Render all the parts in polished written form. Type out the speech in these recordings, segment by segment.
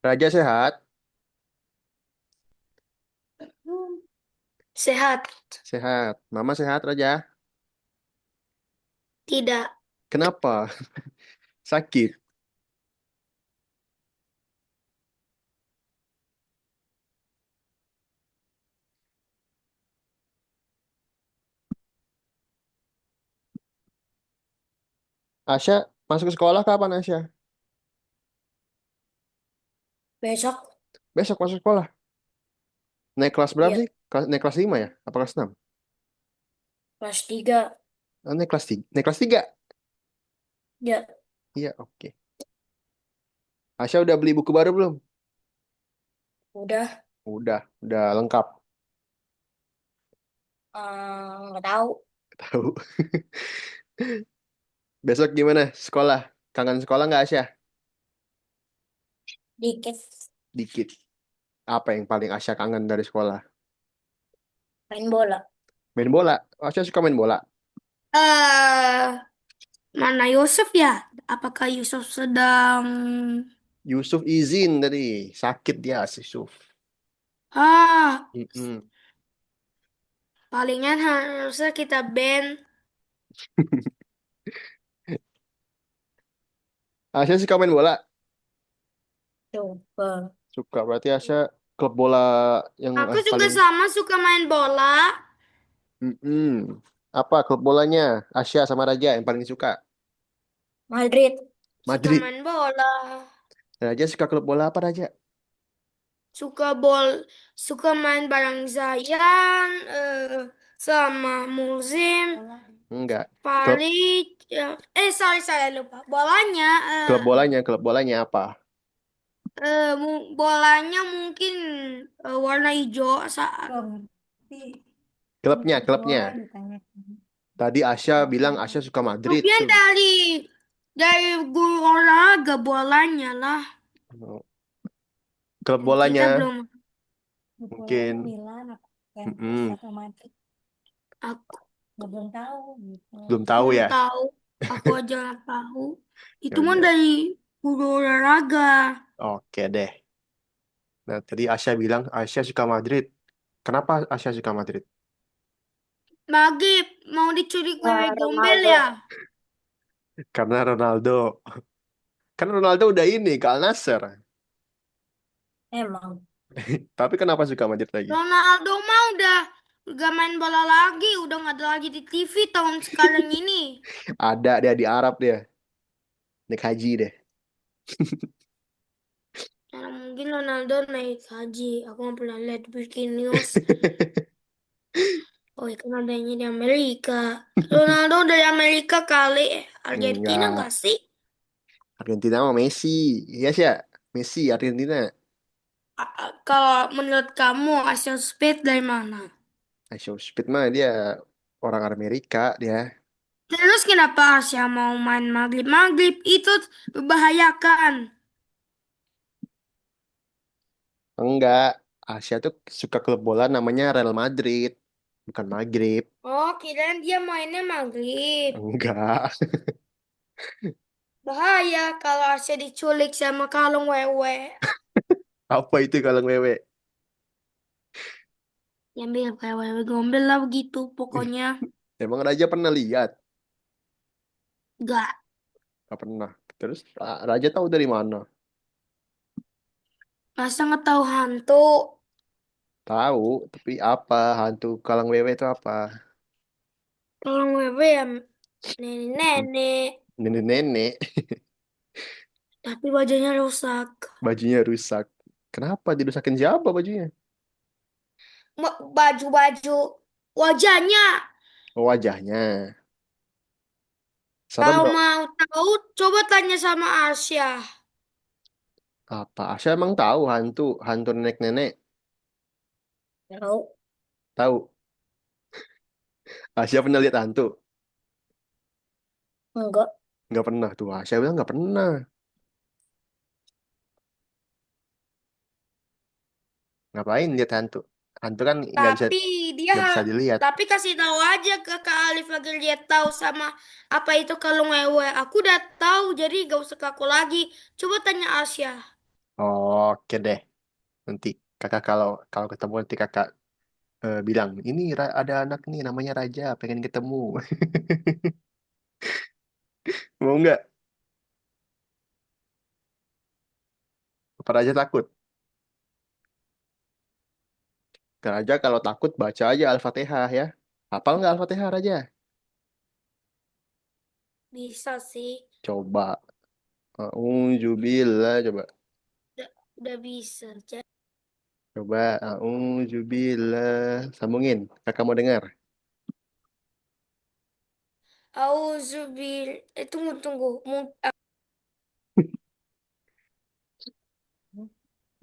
Raja sehat? Sehat. Sehat. Mama sehat, Raja? Tidak. Kenapa? Sakit. Asya masuk ke sekolah kapan, Asya? Besok, Besok masuk sekolah. Naik kelas berapa ya, sih? Naik kelas 5 ya? Apa kelas 6? kelas 3. Naik kelas 3. Naik kelas 3. Ya, Iya, oke. Asya udah beli buku baru belum? udah. Udah lengkap. Nggak tahu. Tahu. Besok gimana? Sekolah. Kangen sekolah nggak, Asya? Dikit Dikit. Apa yang paling Asya kangen dari sekolah? main bola. Main bola. Asya suka main bola. eh Mana Yusuf ya? Apakah Yusuf sedang... Yusuf izin tadi. Sakit dia, si Yusuf. Mm-mm. Palingan harusnya kita ban. Asya suka main bola. Coba. Suka. Berarti Asya klub bola yang Aku juga paling. sama suka main bola. Mm-mm. Apa klub bolanya? Asya sama Raja yang paling suka. Madrid. Suka Madrid. main bola. Raja suka klub bola apa, Raja? Suka suka main bareng Zayan, sama Muzim. Enggak. Klub Paling sorry saya lupa. Bolanya klub bolanya apa? bolanya mungkin warna hijau saat. Klubnya. Tadi Asya bilang Asya suka Madrid Kemudian tuh. dari guru olahraga bolanya lah. Oh, klub Dan kita bolanya belum. mungkin. Mm-mm. Aku Belum tahu belum ya. tahu. Aku aja nggak tahu. Ya Itu mah udah. dari guru olahraga. Oke deh. Nah, tadi Asya bilang Asya suka Madrid. Kenapa Asya suka Madrid? Magib, mau diculik wewe gombel Ronaldo. ya? Karena Ronaldo. Kan Ronaldo udah ini ke Al Nassr. Emang. Tapi kenapa suka Madrid lagi? Ronaldo mah udah gak main bola lagi, udah nggak ada lagi di TV tahun sekarang ini. Ada dia di Arab dia. Naik haji deh. Ya, mungkin Ronaldo naik haji. Aku nggak pernah lihat breaking news. Oh, ya kan adanya di Amerika. Ronaldo dari Amerika kali. Argentina Enggak. nggak sih? Argentina sama Messi. Iya sih ya. Messi Argentina. Kalau menurut kamu Asian Speed dari mana? Asia Speed mah dia orang Amerika dia. Terus kenapa Asia mau main maghrib-maghrib? Itu membahayakan. Enggak. Asia tuh suka klub bola namanya Real Madrid. Bukan Maghrib. Oh, kirain dia mainnya maghrib. Enggak. Bahaya kalau Arsya diculik sama kalung wewe. Apa itu kalau wewe? Yang bilang kayak wewe gombel lah begitu pokoknya. Emang Raja pernah lihat? Gak. Gak pernah. Terus Raja tahu dari mana? Masa nggak tahu hantu? Tahu, tapi apa hantu kalang wewe itu apa? Kalung wewe ya nenek-nenek. Nenek-nenek, Tapi wajahnya rusak. bajunya rusak. Kenapa dirusakin siapa bajunya? Baju-baju wajahnya. Oh, wajahnya. Serem Kalau dong. mau tahu, coba tanya sama Arsya. Apa? Saya emang tahu hantu, hantu nenek-nenek. Tahu? Tahu. Asia pernah lihat hantu? Enggak. Nggak pernah tuh. Asia bilang nggak pernah. Ngapain lihat hantu? Hantu kan Tapi dia, nggak bisa dilihat. tapi kasih tahu aja ke Kak Alif agar dia tahu sama apa itu kalung wewe. Aku udah tahu, jadi gak usah ke aku lagi. Coba tanya Asya. Oke deh. Nanti kakak kalau kalau ketemu nanti kakak bilang, ini ada anak nih namanya Raja, pengen ketemu. Mau nggak? Apa Raja takut? Raja kalau takut baca aja Al-Fatihah ya. Hafal nggak Al-Fatihah Raja? Bisa sih. Coba. Auzubillah, coba. Udah bisa. Coba. Auzubillah. Sambungin. Kakak mau dengar. Auzubil. Tunggu, tunggu.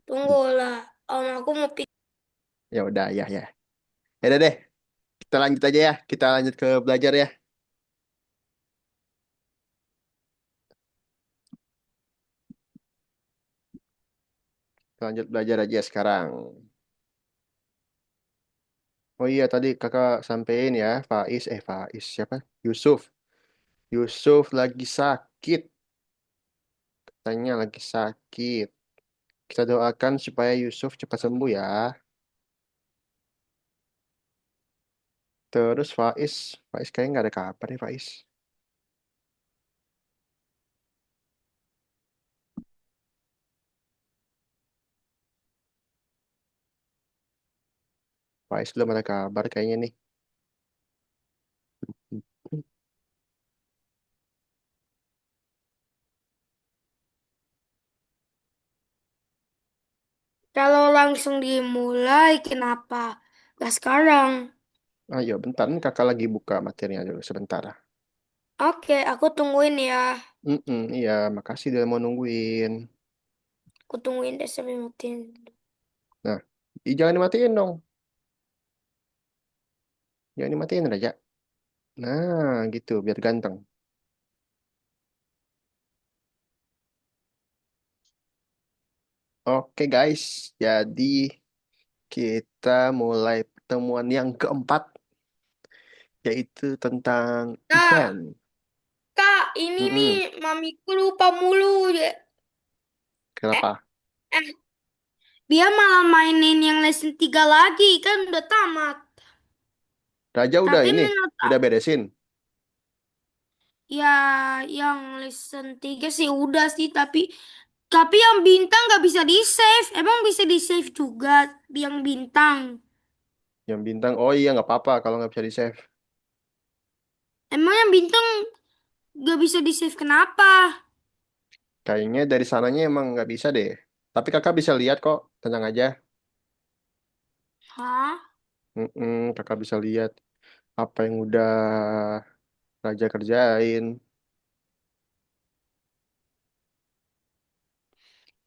Tunggu lah. Aku mau pikir. Ya udah, ya ya. Ya udah deh. Kita lanjut aja ya. Kita lanjut ke belajar ya. Kita lanjut belajar aja sekarang. Oh iya, tadi kakak sampein ya, Faiz siapa? Yusuf. Yusuf lagi sakit. Katanya lagi sakit. Kita doakan supaya Yusuf cepat sembuh ya. Terus Faiz kayaknya nggak ada kabar nih Faiz. Faiz belum ada kabar kayaknya nih. Kalau langsung dimulai, kenapa? Gak sekarang. Ayo, bentar nih kakak lagi buka materinya dulu sebentar. Oke, aku tungguin ya. Iya, makasih udah mau nungguin. Aku tungguin deh sampai matiin. Nah, jangan dimatiin dong. Jangan dimatiin aja. Nah, gitu, biar ganteng. Oke guys, jadi kita mulai pertemuan yang keempat, yaitu tentang Kak, event. kak, ini nih, Mm-mm. mamiku lupa mulu ya. Eh, Kenapa? eh, dia malah mainin yang lesson 3 lagi, kan udah tamat. Raja udah Tapi ini, menurut udah beresin. ya, yang lesson 3 sih udah sih, tapi yang bintang nggak bisa di save. Emang bisa di save juga yang bintang. Yang bintang, oh iya nggak apa-apa kalau nggak bisa di-save. Emang yang bintang nggak bisa di save kenapa? Kayaknya dari sananya emang nggak bisa deh. Tapi kakak bisa lihat kok, tenang aja. Hah? Kakak bisa lihat apa yang udah Raja kerjain.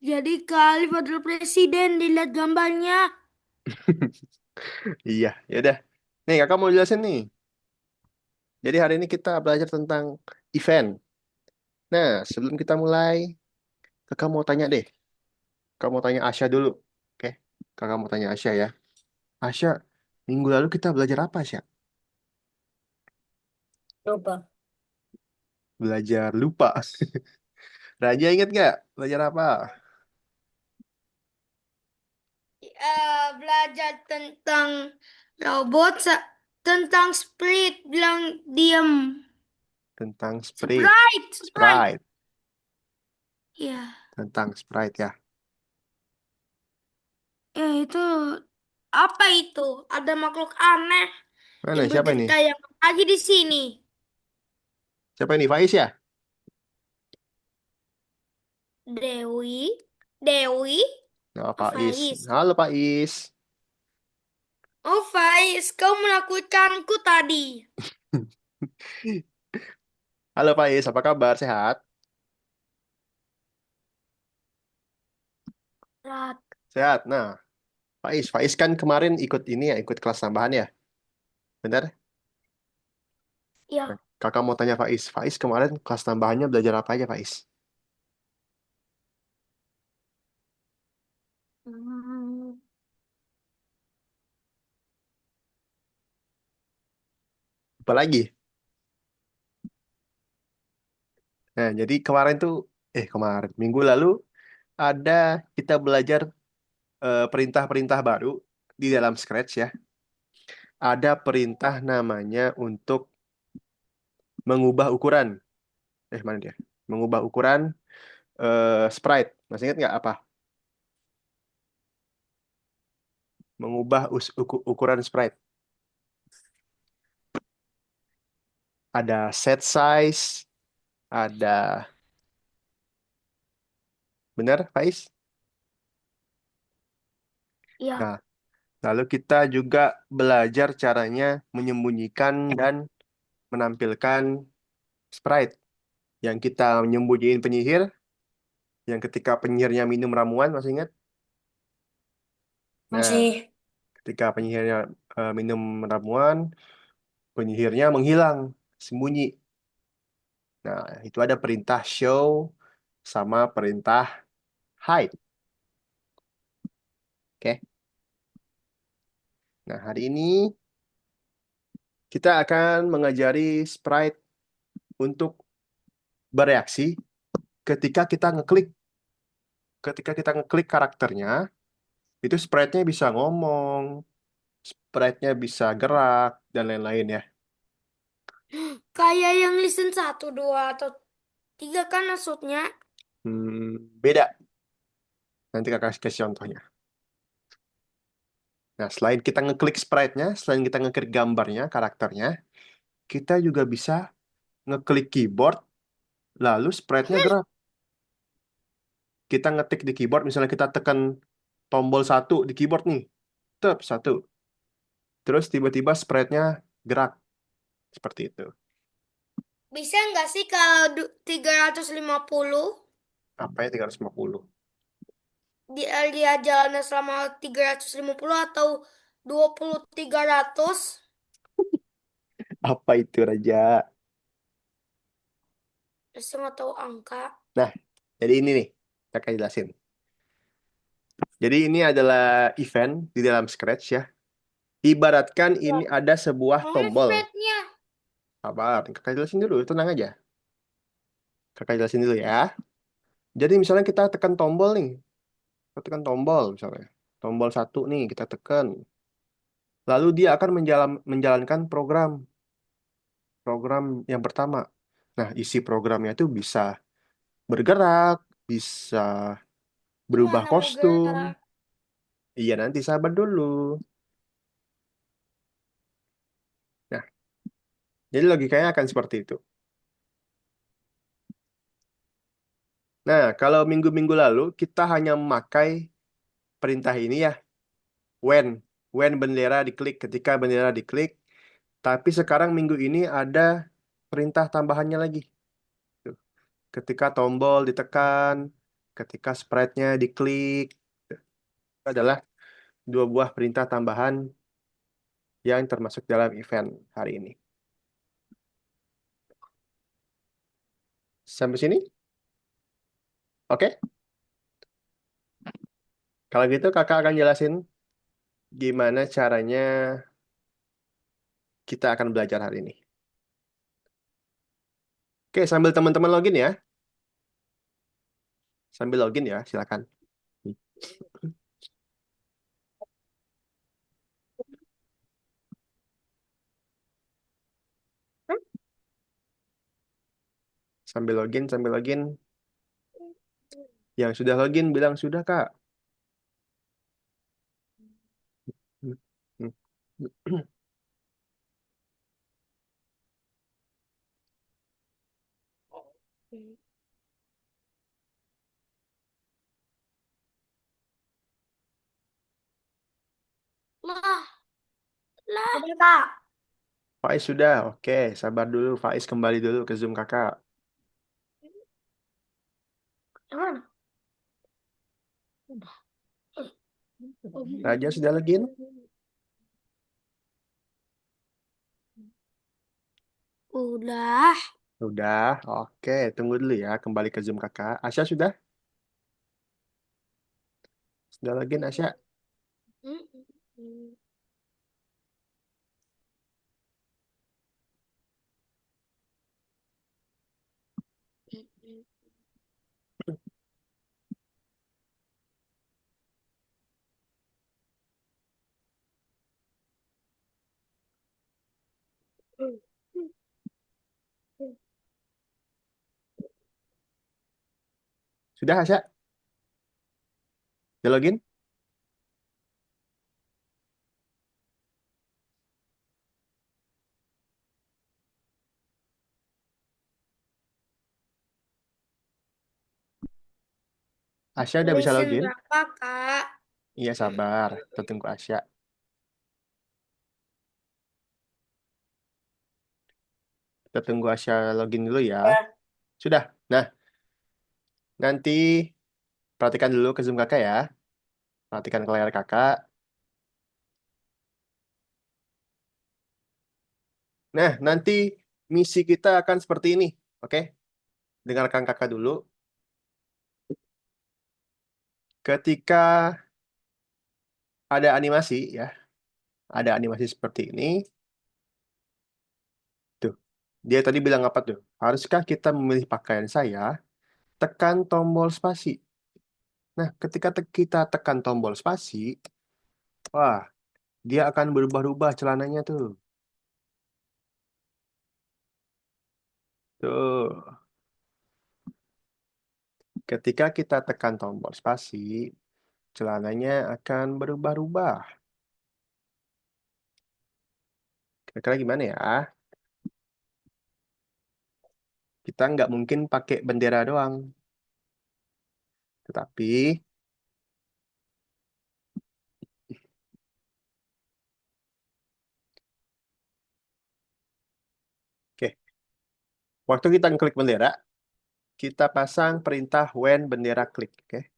Jadi kali adalah presiden dilihat gambarnya. Iya, ya udah. Nih kakak mau jelasin nih. Jadi hari ini kita belajar tentang event. Nah, sebelum kita mulai, kakak mau tanya deh. Kakak mau tanya Asya dulu. Oke, kakak mau tanya Asya ya. Asya, minggu lalu kita belajar apa, Asya? Coba. Belajar lupa. Raja inget nggak? Belajar apa? Belajar tentang robot, tentang Sprite, bilang diam. Tentang Sprite. Sprite, Sprite. Sprite. Ya, Tentang Sprite ya. itu apa itu? Ada makhluk aneh yang Mana, siapa ini? bergentayangan lagi di sini. Siapa ini? Faiz ya? Dewi, Dewi, Oh, Faiz. Faiz. Halo, Faiz. Oh, Faiz, kau menakutkanku tadi. Halo, Faiz. Apa kabar? Sehat? Rat, Sehat. Nah, Faiz kan kemarin ikut ini ya, ikut kelas tambahan ya. Benar? Nah, ya. kakak mau tanya Faiz. Faiz kemarin kelas tambahannya belajar apa aja, Faiz? Hmm, Apa lagi? Nah, jadi kemarin tuh, kemarin, minggu lalu ada kita belajar perintah-perintah baru di dalam Scratch ya. Ada perintah namanya untuk mengubah ukuran. Mana dia? Mengubah ukuran sprite. Masih ingat nggak apa? Mengubah ukuran sprite. Ada set size, ada benar, Faiz? Ya, Nah, lalu kita juga belajar caranya menyembunyikan dan menampilkan sprite. Yang kita menyembunyiin penyihir, yang ketika penyihirnya minum ramuan, masih ingat? Nah, masih. ketika penyihirnya minum ramuan, penyihirnya menghilang, sembunyi. Nah, itu ada perintah show sama perintah hide. Oke. Nah, hari ini kita akan mengajari sprite untuk bereaksi ketika kita ngeklik. Ketika kita ngeklik karakternya, itu sprite-nya bisa ngomong, sprite-nya bisa gerak, dan lain-lain ya. Kayak yang listen satu, dua, atau tiga kan maksudnya. Beda. Nanti kakak kasih contohnya. Nah, selain kita ngeklik sprite-nya, selain kita ngeklik gambarnya, karakternya, kita juga bisa ngeklik keyboard, lalu sprite-nya gerak. Kita ngetik di keyboard, misalnya kita tekan tombol satu di keyboard nih, tep satu. Terus tiba-tiba sprite-nya gerak, seperti itu. Bisa nggak sih kalau 350 Apa ya 350? dia jalannya selama 350 atau 2300? Apa itu, Raja? Saya nggak tahu angka. Nah, jadi ini nih, kakak jelasin. Jadi ini adalah event di dalam Scratch ya. Ibaratkan Ya, ini ada sebuah mana tombol. spreadnya? Apa? Kakak jelasin dulu, tenang aja. Kakak jelasin dulu ya. Jadi misalnya kita tekan tombol nih. Kita tekan tombol misalnya. Tombol satu nih kita tekan. Lalu dia akan menjalankan program yang pertama. Nah, isi programnya itu bisa bergerak, bisa berubah Gimana mau kostum. gerak? Iya, nanti sabar dulu. Nah, jadi logikanya akan seperti itu. Nah, kalau minggu-minggu lalu kita hanya memakai perintah ini ya, when. When bendera diklik, ketika bendera diklik. Tapi sekarang minggu ini ada perintah tambahannya lagi. Tuh. Ketika tombol ditekan, ketika sprite-nya diklik, itu adalah dua buah perintah tambahan yang termasuk dalam event hari ini. Sampai sini? Oke? Kalau gitu kakak akan jelasin gimana caranya kita akan belajar hari ini. Oke, sambil teman-teman login ya. Sambil login ya, silakan. Sambil login, sambil login. Yang sudah login bilang sudah, Kak. Lah, lah. Udah, Kak. Faiz sudah, oke. Sabar dulu, Faiz kembali dulu ke Zoom kakak. Gimana? Udah. Raja sudah login? Udah. Sudah, oke. Tunggu dulu ya, kembali ke Zoom kakak. Asya sudah? Sudah login, Asya? Sudah, Asya? Udah login? Asya udah bisa Lesson login? berapa, Kak? Iya, sabar. Kita tunggu Asya. Kita tunggu Asya login dulu ya. Ya. Sudah. Nah, nanti perhatikan dulu ke Zoom kakak ya. Perhatikan ke layar kakak. Nah, nanti misi kita akan seperti ini. Oke? Dengarkan kakak dulu. Ketika ada animasi ya, ada animasi seperti ini. Tuh. Dia tadi bilang apa tuh? Haruskah kita memilih pakaian saya? Tekan tombol spasi. Nah, ketika kita tekan tombol spasi, wah, dia akan berubah-ubah celananya tuh. Tuh. Ketika kita tekan tombol spasi, celananya akan berubah-ubah. Kira-kira gimana ya? Kita nggak mungkin pakai bendera doang. Tetapi, oke, waktu kita klik bendera, kita pasang perintah when bendera klik. Oke,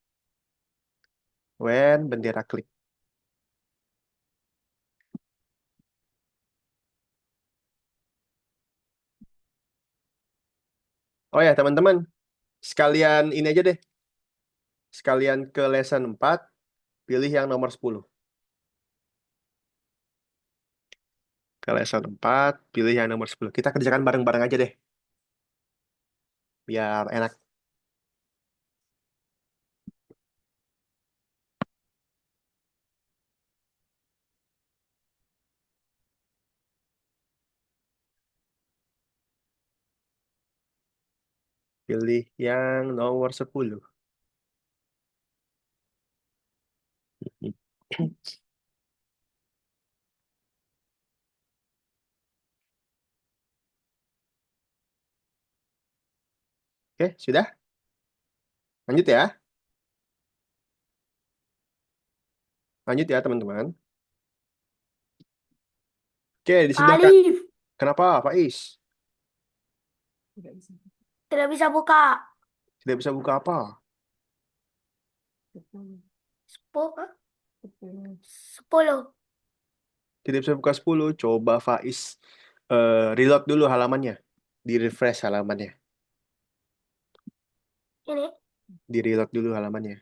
when bendera klik. Oh ya, teman-teman, sekalian ini aja deh. Sekalian ke lesson 4, pilih yang nomor 10. Ke lesson 4, pilih yang nomor 10. Kita kerjakan bareng-bareng aja deh, biar enak. Pilih yang nomor 10. Oke, sudah? Lanjut ya. Lanjut ya, teman-teman. Oke, di Kak sebelah kanan. Alif, Kenapa, Pak Is? tidak bisa buka. Tidak bisa buka apa? 10, 10. Tidak bisa buka 10. Coba Faiz reload dulu halamannya. Di refresh halamannya. Ini. Di reload dulu halamannya.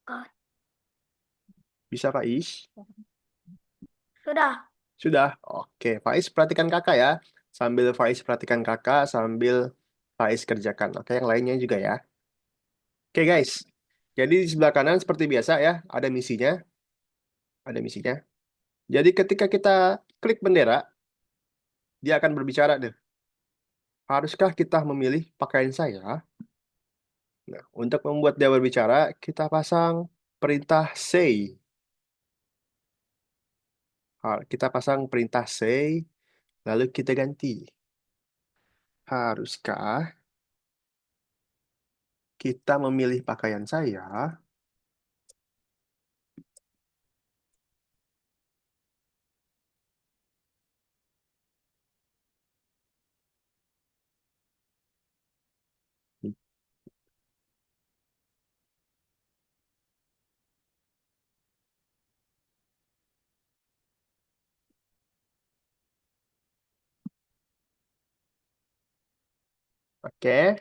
Kak, Bisa Faiz? sudah. Sudah. Oke, Faiz perhatikan kakak ya. Sambil Faiz perhatikan kakak, sambil Faiz kerjakan. Oke, yang lainnya juga ya. Oke guys. Jadi di sebelah kanan seperti biasa ya, ada misinya. Ada misinya. Jadi ketika kita klik bendera, dia akan berbicara deh. Haruskah kita memilih pakaian saya? Nah, untuk membuat dia berbicara, kita pasang perintah say. Kita pasang perintah say, lalu kita ganti. Haruskah kita memilih pakaian saya? Oke.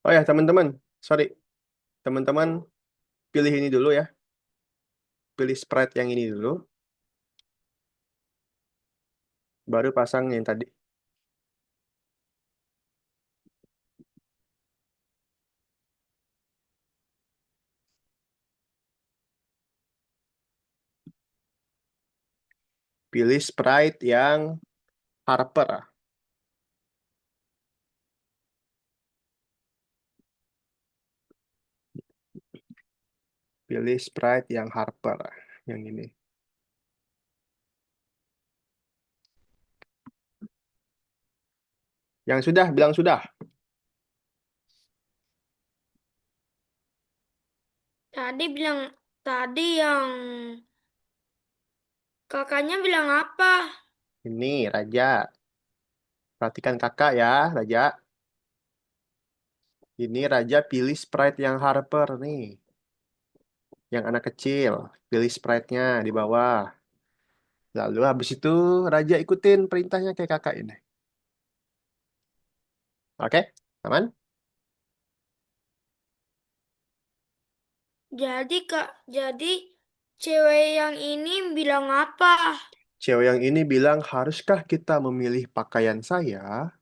Oh ya, teman-teman. Sorry. Teman-teman pilih ini dulu ya. Pilih sprite yang ini dulu. Baru pasang yang tadi. Pilih Sprite yang Harper. Pilih Sprite yang Harper. Yang ini. Yang sudah, bilang sudah. Tadi bilang, tadi yang kakaknya bilang apa? Ini, Raja. Perhatikan kakak ya, Raja. Ini Raja pilih Sprite yang Harper nih. Yang anak kecil. Pilih Sprite-nya di bawah. Lalu habis itu Raja ikutin perintahnya kayak kakak ini. Oke? Aman? Jadi kak, jadi cewek yang ini bilang apa? Cewek yang ini bilang, haruskah kita memilih pakaian saya?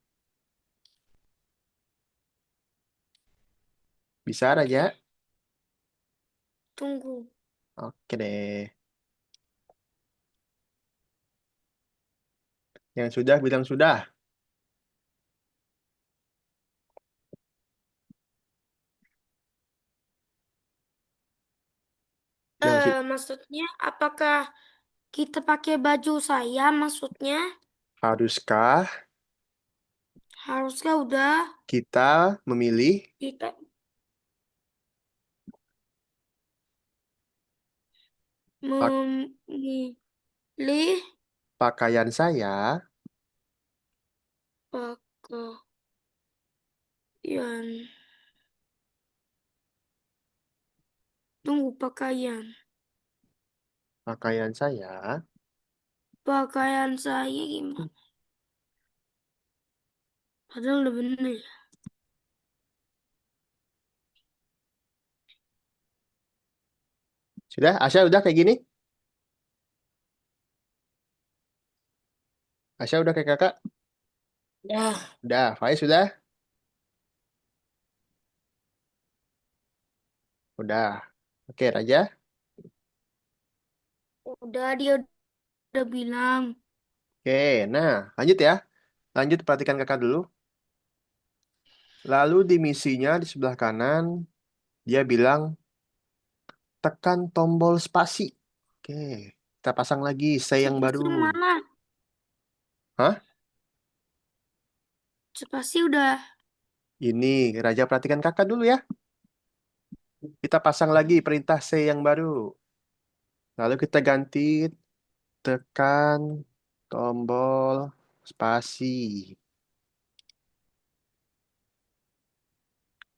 Bisa, Raja? Tunggu. Oke deh. Yang sudah bilang sudah. Maksudnya apakah kita pakai baju saya? Maksudnya Haruskah haruskah udah kita memilih kita pak- memilih pakaian saya? pakaian. Tunggu pakaian. Pakaian saya. Pakaian saya gimana? Padahal udah bener ya. Sudah? Asya udah kayak gini? Asya udah kayak kakak? Ya. Udah. Faiz sudah? Udah. Oke, Raja. Udah dia udah bilang. Oke, nah lanjut ya. Lanjut perhatikan kakak dulu. Lalu di misinya di sebelah kanan, dia bilang tekan tombol spasi. Oke, kita pasang lagi saya yang baru. Spasi mana? Hah? Spasi udah. Ini, Raja perhatikan kakak dulu ya. Kita pasang lagi perintah C yang baru. Lalu kita ganti tekan tombol spasi.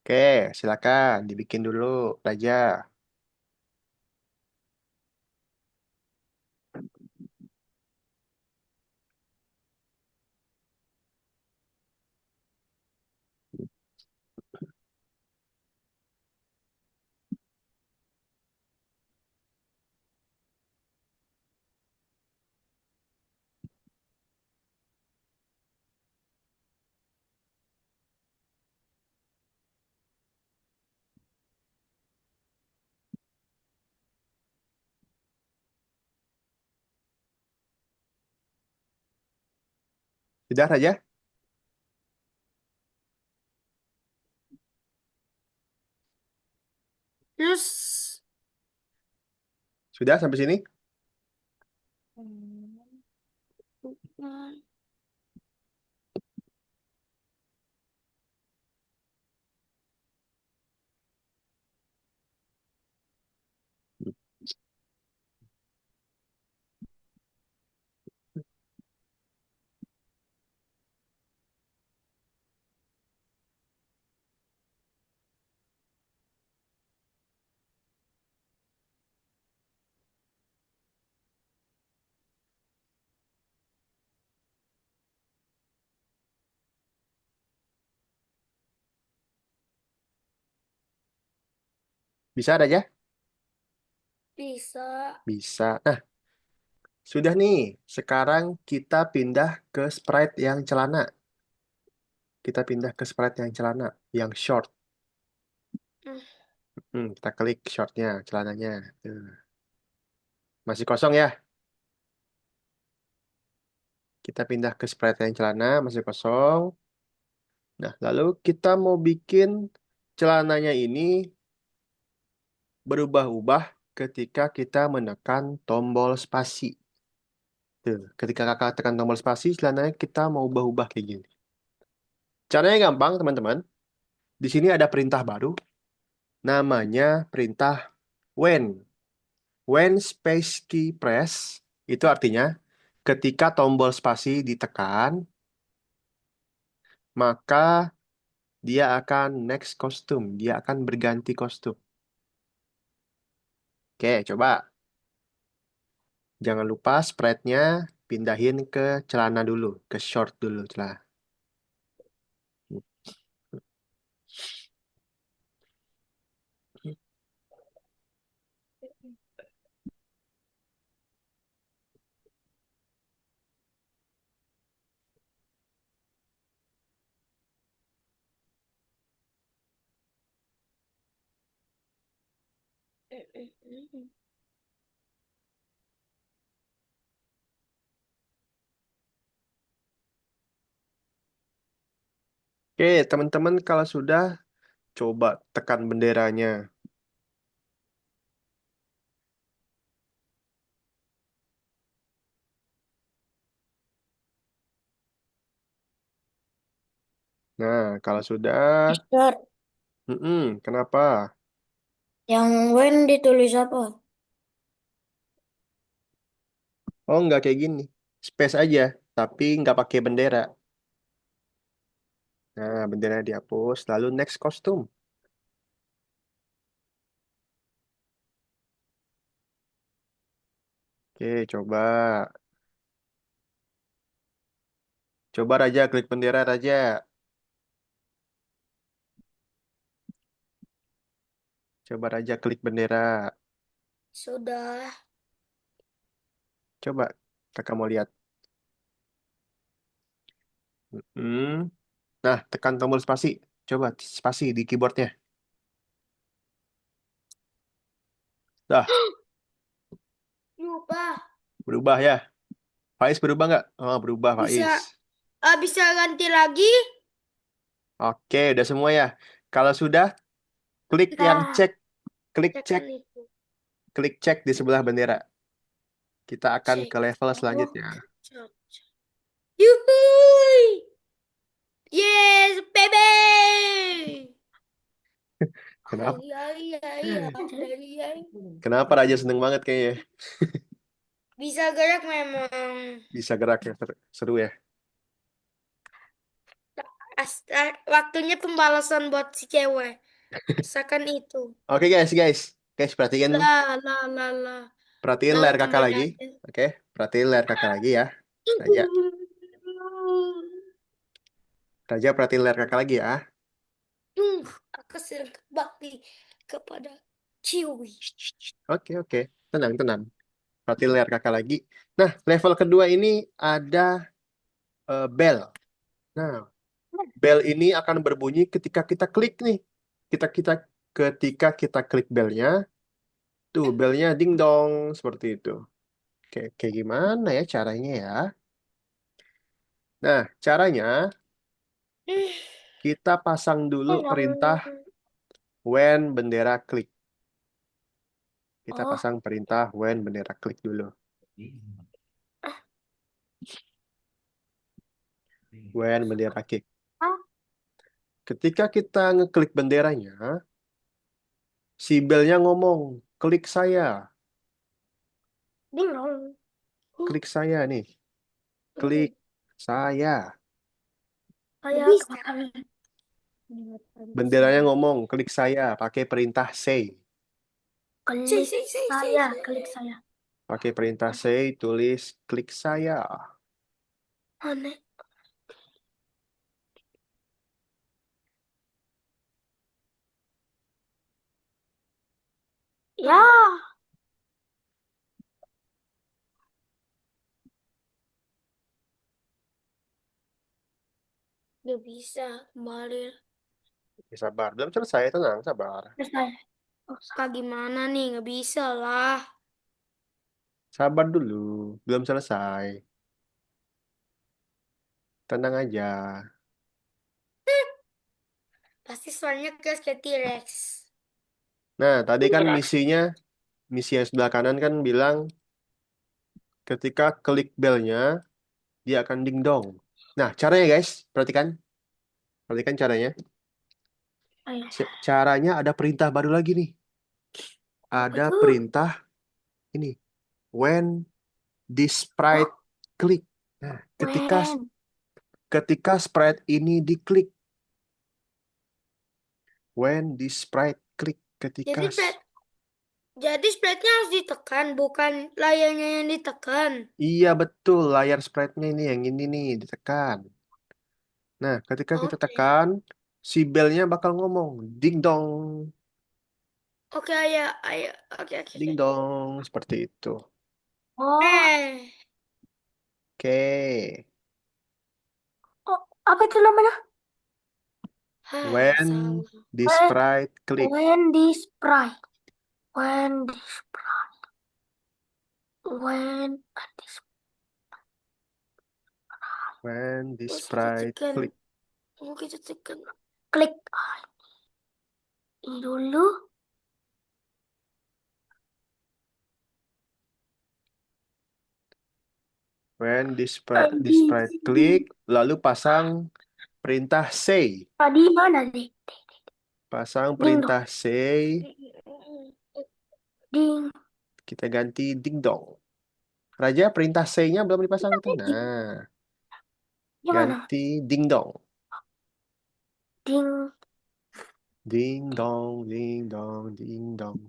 Oke, silakan dibikin dulu, Raja. Sudah, Raja? Terus. Sudah sampai sini? Bukan. Bisa, Raja? Bisa. Bisa. Nah, sudah nih. Sekarang kita pindah ke sprite yang celana. Kita pindah ke sprite yang celana, yang short. Hmm. Kita klik shortnya, celananya. Tuh. Masih kosong ya? Kita pindah ke sprite yang celana, masih kosong. Nah, lalu kita mau bikin celananya ini berubah-ubah ketika kita menekan tombol spasi. Tuh, ketika kakak tekan tombol spasi, celananya kita mau ubah-ubah kayak gini. Caranya gampang, teman-teman. Di sini ada perintah baru, namanya perintah when. When space key press, itu artinya ketika tombol spasi ditekan, maka dia akan next kostum. Dia akan berganti kostum. Oke, coba. Jangan lupa sprite-nya pindahin ke celana dulu, ke short dulu celana. Oke, teman-teman kalau sudah, coba tekan benderanya. Nah, kalau sudah, Mister, kenapa? yang when ditulis apa? Oh, nggak kayak gini. Space aja, tapi nggak pakai bendera. Nah, bendera dihapus, lalu next kostum. Oke, coba. Coba Raja, klik bendera Raja. Coba Raja klik bendera. Sudah. Coba, kakak mau lihat. Hmm. Nah, tekan tombol spasi. Coba, spasi di keyboardnya. Dah, Lupa. berubah ya. Faiz berubah nggak? Oh, berubah Bisa, Faiz. bisa ganti lagi? Oke, udah semua ya. Kalau sudah, klik yang Nah, cek, klik cek, tekan itu. klik cek di sebelah bendera. Kita akan Cek. ke level Oh, selanjutnya. cek. Yuhui! Yes, baby! Kenapa? Ay, ay, ay, ay, ay. Kenapa Raja seneng banget kayaknya? Bisa gerak memang. Bisa gerak ya, seru ya. Waktunya pembalasan buat si cewek. Misalkan itu. Oke guys, guys perhatiin, Lah, lah, lah, lah. perhatiin Lalu layar kakak kemana lagi. aja? Oke, perhatiin layar kakak lagi ya. Raja, Raja perhatiin layar kakak lagi ya. Aku sering berbakti kepada Ciwi. Oke, oke, tenang, tenang. Perhatiin layar kakak lagi. Nah, level kedua ini ada bell. Nah, bell ini akan berbunyi ketika kita klik nih. Kita kita ketika kita klik bellnya, tuh bellnya ding dong seperti itu. Kayak gimana ya caranya ya? Nah, caranya kita pasang dulu perintah when bendera klik. Kita Oh, pasang perintah when bendera klik dulu. When bendera klik. ah, Ketika kita ngeklik benderanya, si belnya ngomong, klik saya, ding dong. klik saya nih, klik saya. Kayak bisa. Benderanya ngomong, klik saya, pakai perintah say. Klik saya, klik saya. Pakai perintah say, tulis klik saya. Aneh. Ya, nggak bisa kembali. Ya, sabar, belum selesai, tenang, sabar. Selesai. Kak gimana nih? Nggak bisa lah. Sabar dulu, belum selesai. Tenang aja. Pasti suaranya keras kayak T-Rex. Nah, tadi kan T-Rex. misi yang sebelah kanan kan bilang ketika klik belnya, dia akan dingdong. Nah, caranya guys, perhatikan. Perhatikan caranya. Ayo. Caranya ada perintah baru lagi nih. Apa Ada tuh? perintah ini. When this sprite Oh, click. Nah, when. ketika sprite ini diklik. When this sprite click. Jadi jadi sprite-nya harus ditekan, bukan layarnya yang ditekan. Iya betul, layar sprite-nya ini yang ini nih, ditekan. Nah, ketika kita Oke. tekan, si belnya bakal ngomong, ding dong, Oke, ayo, ayo. Oke, oke, ding oke. dong, seperti itu. Oh. Oke. Oh, apa itu namanya? Hah, When salah. this sprite click. Wendy Sprite. Wendy Sprite. When When this terus kita sprite tekan. click. Oh, kita tekan. Klik. Ini dulu. When this sprite click, lalu pasang perintah say. Tadi mana nih? Pasang Ding dong. perintah say, Ding. kita ganti ding dong. Raja, perintah say-nya belum dipasang itu. Nah, Gimana? ganti ding dong. Ding. Ding dong, ding dong, ding dong.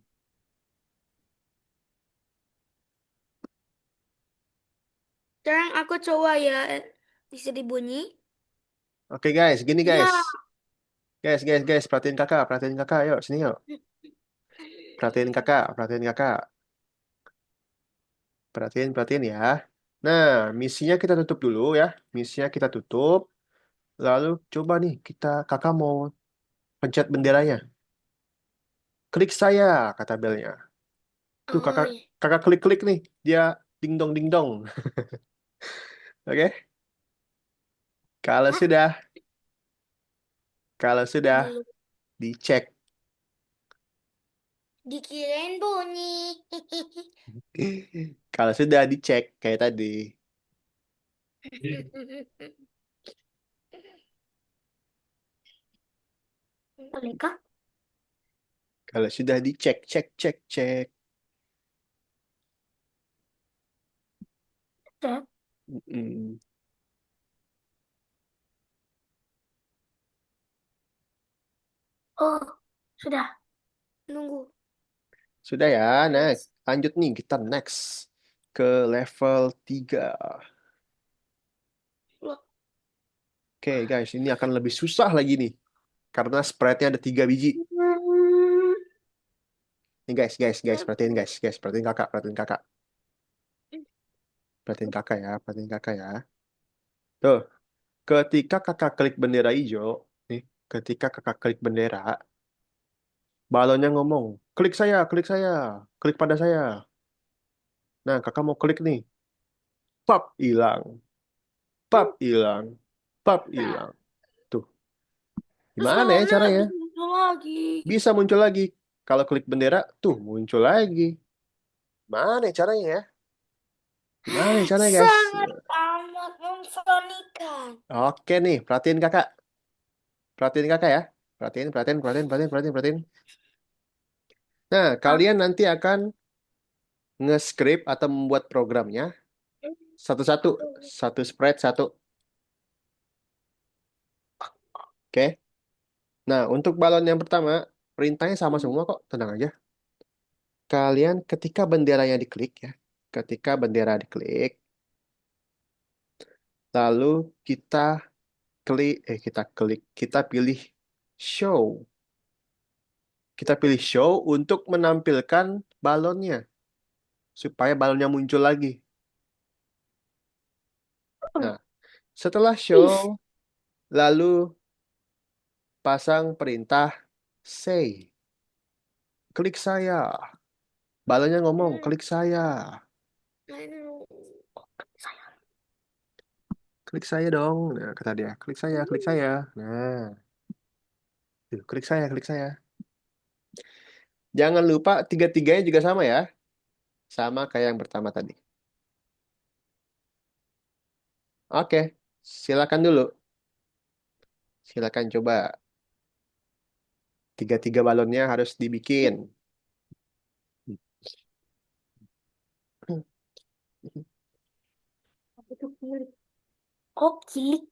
Sekarang aku coba ya. Bisa dibunyi. Oke guys, gini Ya. guys. Guys, perhatiin kakak, perhatiin kakak. Yuk, sini yuk. Perhatiin kakak, perhatiin kakak. Perhatiin ya. Nah, misinya kita tutup dulu ya. Misinya kita tutup. Lalu coba nih, kakak mau pencet benderanya. Klik saya, kata belnya. Tuh Oh, kakak, iya. kakak klik-klik nih. Dia ding dong. Oke? Kalau Hah? sudah, kalau sudah Belum. dicek. Dikirain bunyi. Kalau sudah dicek kayak tadi. Bolehkah? Kalau sudah dicek, cek. Cek. Mm, Oh, sudah. Nunggu. Sudah ya. Nah, Next. lanjut nih kita next ke level 3. Loh. Oke guys, ini akan lebih susah lagi nih. Karena sprite-nya ada 3 biji. Hmm. Nih guys, perhatiin kakak. Perhatiin kakak ya. Tuh, ketika kakak klik bendera hijau, nih, ketika kakak klik bendera, balonnya ngomong, klik pada saya. Nah, kakak mau klik nih, pap, hilang, pap, hilang, pap, hilang. Tuh, Terus gimana ya balonnya nggak caranya? bisa muncul lagi. Bisa muncul lagi. Kalau klik bendera, tuh muncul lagi. Mana ya caranya ya? Gimana ya caranya guys? Sangat amat memfonikan. Oke nih, perhatiin kakak ya. Perhatiin. Nah, kalian nanti akan nge-script atau membuat programnya satu-satu, satu spread satu. Oke. Nah, untuk balon yang pertama, perintahnya sama semua kok, tenang aja. Kalian ketika benderanya diklik ya, ketika bendera diklik, lalu kita kita pilih show. Kita pilih show untuk menampilkan balonnya supaya balonnya muncul lagi. Nah, setelah Ih, show, lalu pasang perintah say. Klik saya. Balonnya ngomong, klik saya. klik saya dong. Nah, kata dia, klik saya, klik saya. Nah, tuh, klik saya, klik saya. Jangan lupa tiga-tiganya juga sama ya. Sama kayak yang pertama tadi. Oke, silakan dulu. Silakan coba. Tiga-tiga balonnya harus dibikin. Apa itu kilik? Oh, kilik.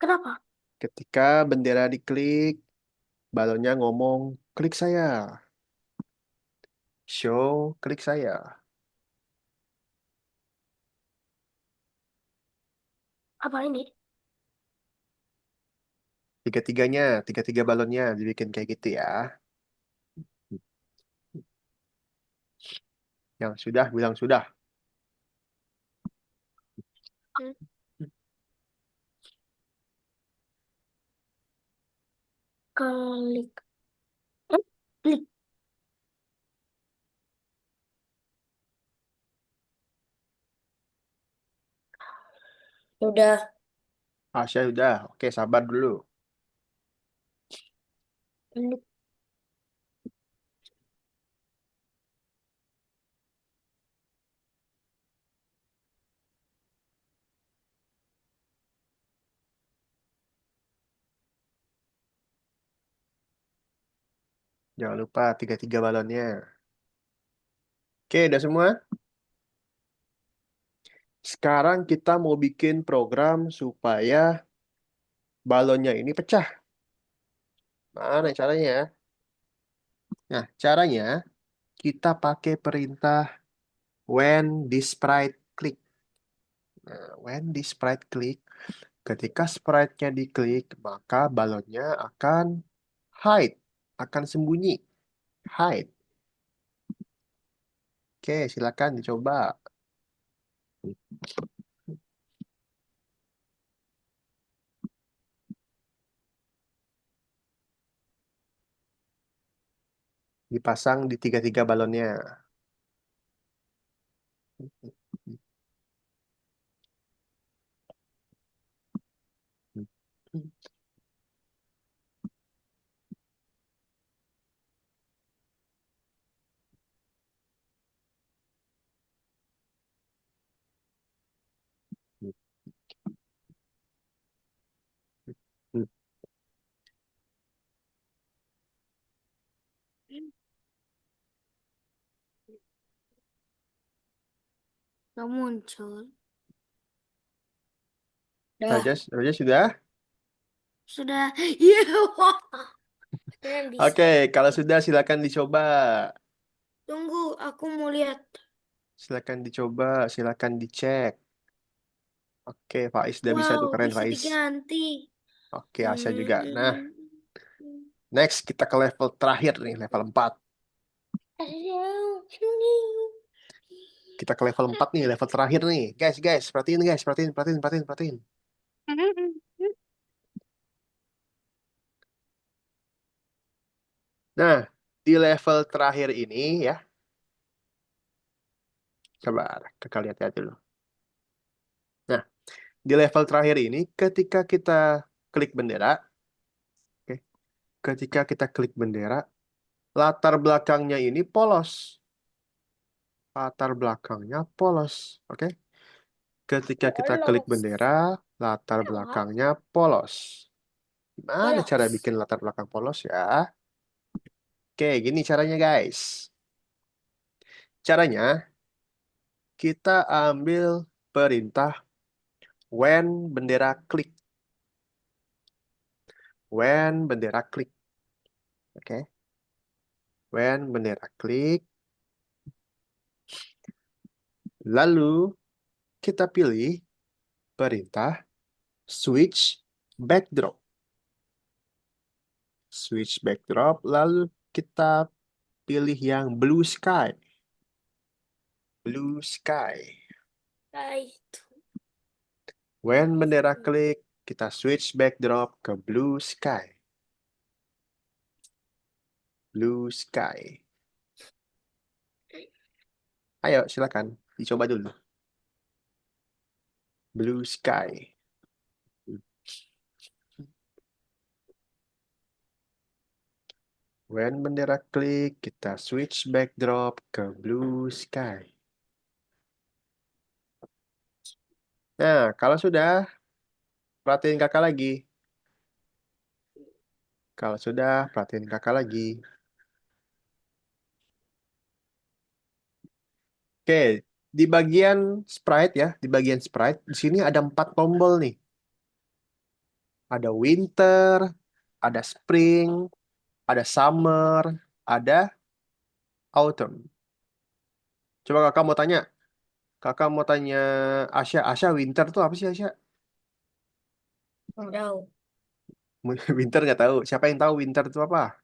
Kenapa? Ketika bendera diklik, balonnya ngomong, klik saya. Show, klik saya. Apa ini? Tiga-tiganya, tiga-tiga balonnya dibikin kayak gitu ya. Yang sudah bilang sudah. Hmm, Klik. Klik. Udah. Saya sudah. Oke, sabar dulu. Klik. Jangan lupa tiga-tiga balonnya. Oke, udah semua? Sekarang kita mau bikin program supaya balonnya ini pecah. Mana caranya? Nah, caranya kita pakai perintah when this sprite click. Nah, when this sprite click, ketika sprite-nya diklik, maka balonnya akan hide, akan sembunyi. Hide. Oke, silakan dicoba. Dipasang di tiga-tiga balonnya. Gak muncul. Dah. Raja, Raja sudah? Sudah. Iya. Kalian bisa. Oke, kalau sudah silakan dicoba. Tunggu, aku mau lihat. Silakan dicoba, silakan dicek. Oke, Faiz udah bisa tuh, Wow, keren bisa Faiz. diganti. Oke, Asya juga. Nah, Hmm. next kita ke level terakhir nih, level 4. Kita ke level 4 nih, level terakhir nih. Guys, perhatiin guys, perhatiin, perhatiin, perhatiin, perhatiin. Nah, di level terakhir ini ya, coba kakak lihat ya dulu. Nah, di level terakhir ini, ketika kita klik bendera, oke, ketika kita klik bendera, latar belakangnya ini polos. Latar belakangnya polos, oke? Ketika kita klik Polos. bendera, latar Kenapa? belakangnya polos. Gimana cara Polos. bikin latar belakang polos ya? Oke, gini caranya guys. Caranya, kita ambil perintah when bendera klik. When bendera klik. Oke. When bendera klik. Lalu kita pilih perintah switch backdrop. Switch backdrop. Lalu kita pilih yang blue sky. Blue sky. Nah, itu. When bendera klik, kita switch backdrop ke blue sky. Blue sky. Ayo, silakan. Dicoba dulu. Blue sky. When bendera klik, kita switch backdrop ke blue sky. Nah, kalau sudah, perhatiin kakak lagi. Kalau sudah, perhatiin kakak lagi. Oke, di bagian sprite ya, di bagian sprite, di sini ada 4 tombol nih. Ada winter, ada spring, ada summer, ada autumn. Coba kakak mau tanya Asya, winter tuh apa sih Asya? Tahu. Winter nggak tahu. Siapa yang tahu winter itu apa?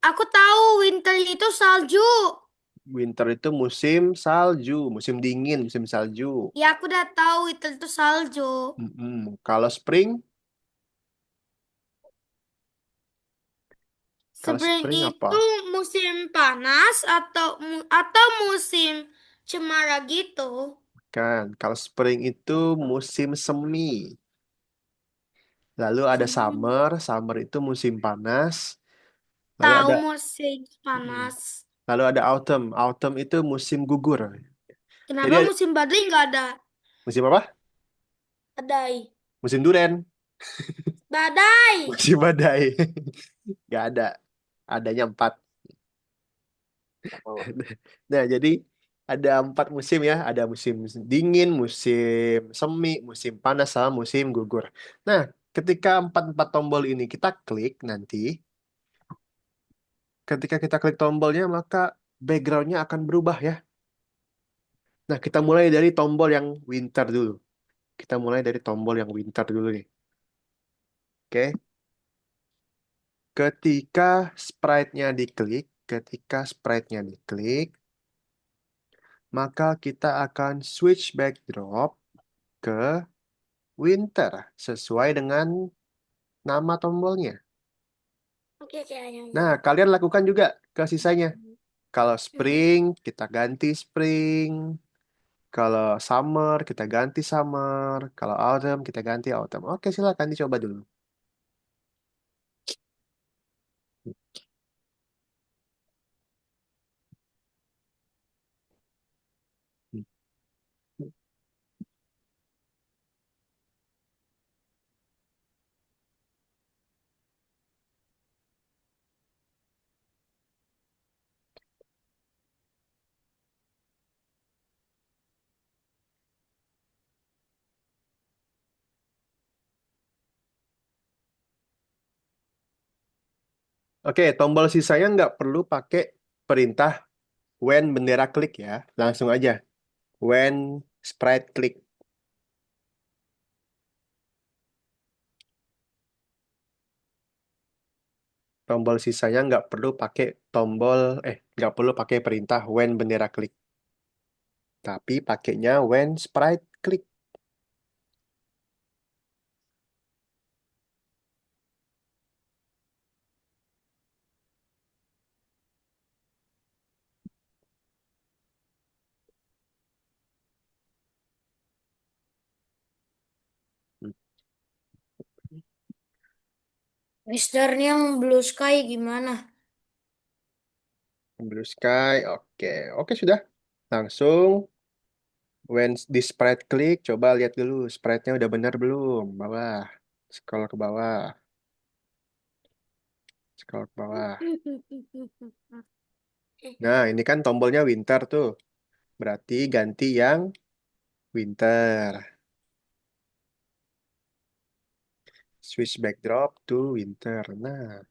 Aku tahu winter itu salju. Winter itu musim salju, musim dingin, musim salju. Ya, aku udah tahu winter itu salju. Kalau spring, kalau Spring spring apa? itu musim panas atau musim cemara gitu. Kan, kalau spring itu musim semi. Lalu ada Semi. summer itu musim panas. Lalu Tahu ada musim mm, panas. lalu ada autumn itu musim gugur. Jadi Kenapa musim badai nggak ada? musim apa? Badai. Musim duren, Badai. musim badai. Gak ada. Adanya 4. Nah, jadi ada 4 musim ya. Ada musim dingin, musim semi, musim panas, sama musim gugur. Nah, ketika empat tombol ini kita klik nanti, ketika kita klik tombolnya, maka backgroundnya akan berubah ya. Nah, kita mulai dari tombol yang winter dulu. Kita mulai dari tombol yang winter dulu nih. Oke. Ketika sprite-nya diklik, maka kita akan switch backdrop ke winter sesuai dengan nama tombolnya. Oke, oke, ayo, Nah, ayo. kalian lakukan juga ke sisanya. Kalau spring, kita ganti spring. Kalau summer, kita ganti summer. Kalau autumn, kita ganti autumn. Oke, silakan dicoba dulu. Oke, tombol sisanya nggak perlu pakai perintah when bendera klik ya. Langsung aja. When sprite klik. Tombol sisanya nggak perlu pakai perintah when bendera klik. Tapi pakainya when sprite klik. Misternya yang blue sky gimana? Blue sky, oke. Oke, sudah. Langsung when di sprite klik, coba lihat dulu sprite-nya udah benar belum? Bawah. Scroll ke bawah. Scroll ke bawah. Nah, ini kan tombolnya winter tuh. Berarti ganti yang winter. Switch backdrop to winter. Nah,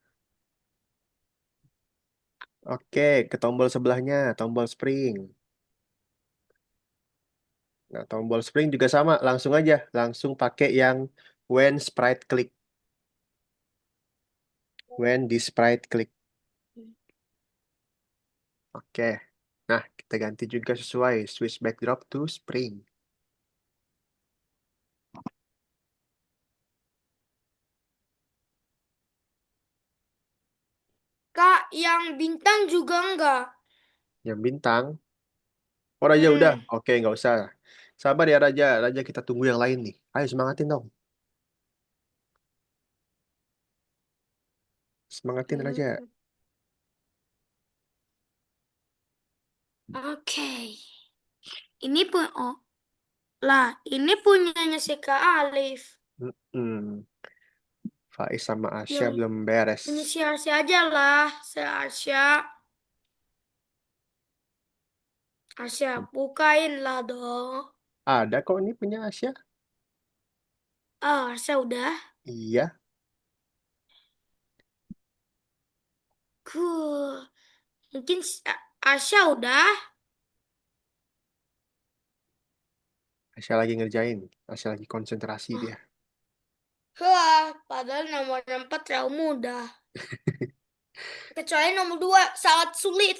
oke, ke tombol sebelahnya, tombol spring. Nah, tombol spring juga sama, langsung aja, langsung pakai yang when sprite click, when di sprite click. Oke. Nah, kita ganti juga sesuai switch backdrop to spring. Kak, yang bintang juga enggak? Yang bintang, oh aja udah. Hmm. Oke, nggak usah. Sabar ya Raja. Raja kita tunggu yang lain nih. Ayo semangatin dong. Semangatin Raja. Hmm, oke. Ini pun oh lah, ini punyanya si Kak Alif. Mm-mm. Faiz sama Asya Yang belum beres. punya si Arsya aja lah, si Arsya. Arsya, bukain lah dong. Ada kok ini punya Asya. Ah, Arsya udah. Iya. Ku, mungkin Arsya udah. Asya lagi ngerjain. Asya lagi konsentrasi dia. Wah, padahal nomor 4 terlalu mudah. Kecuali nomor 2 sangat sulit.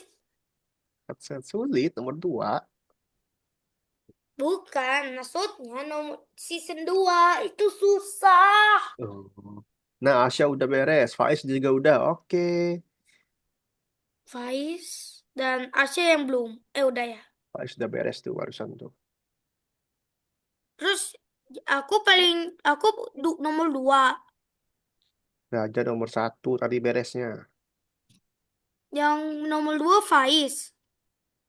Sangat sulit nomor 2. Bukan, maksudnya nomor season 2 itu susah. Oh. Nah, Asya udah beres. Faiz juga udah. Oke. Faiz dan Arsya yang belum. Udah ya. Faiz udah beres tuh barusan tuh. Terus aku nomor 2. Raja nomor 1 tadi beresnya. Yang nomor 2 Faiz.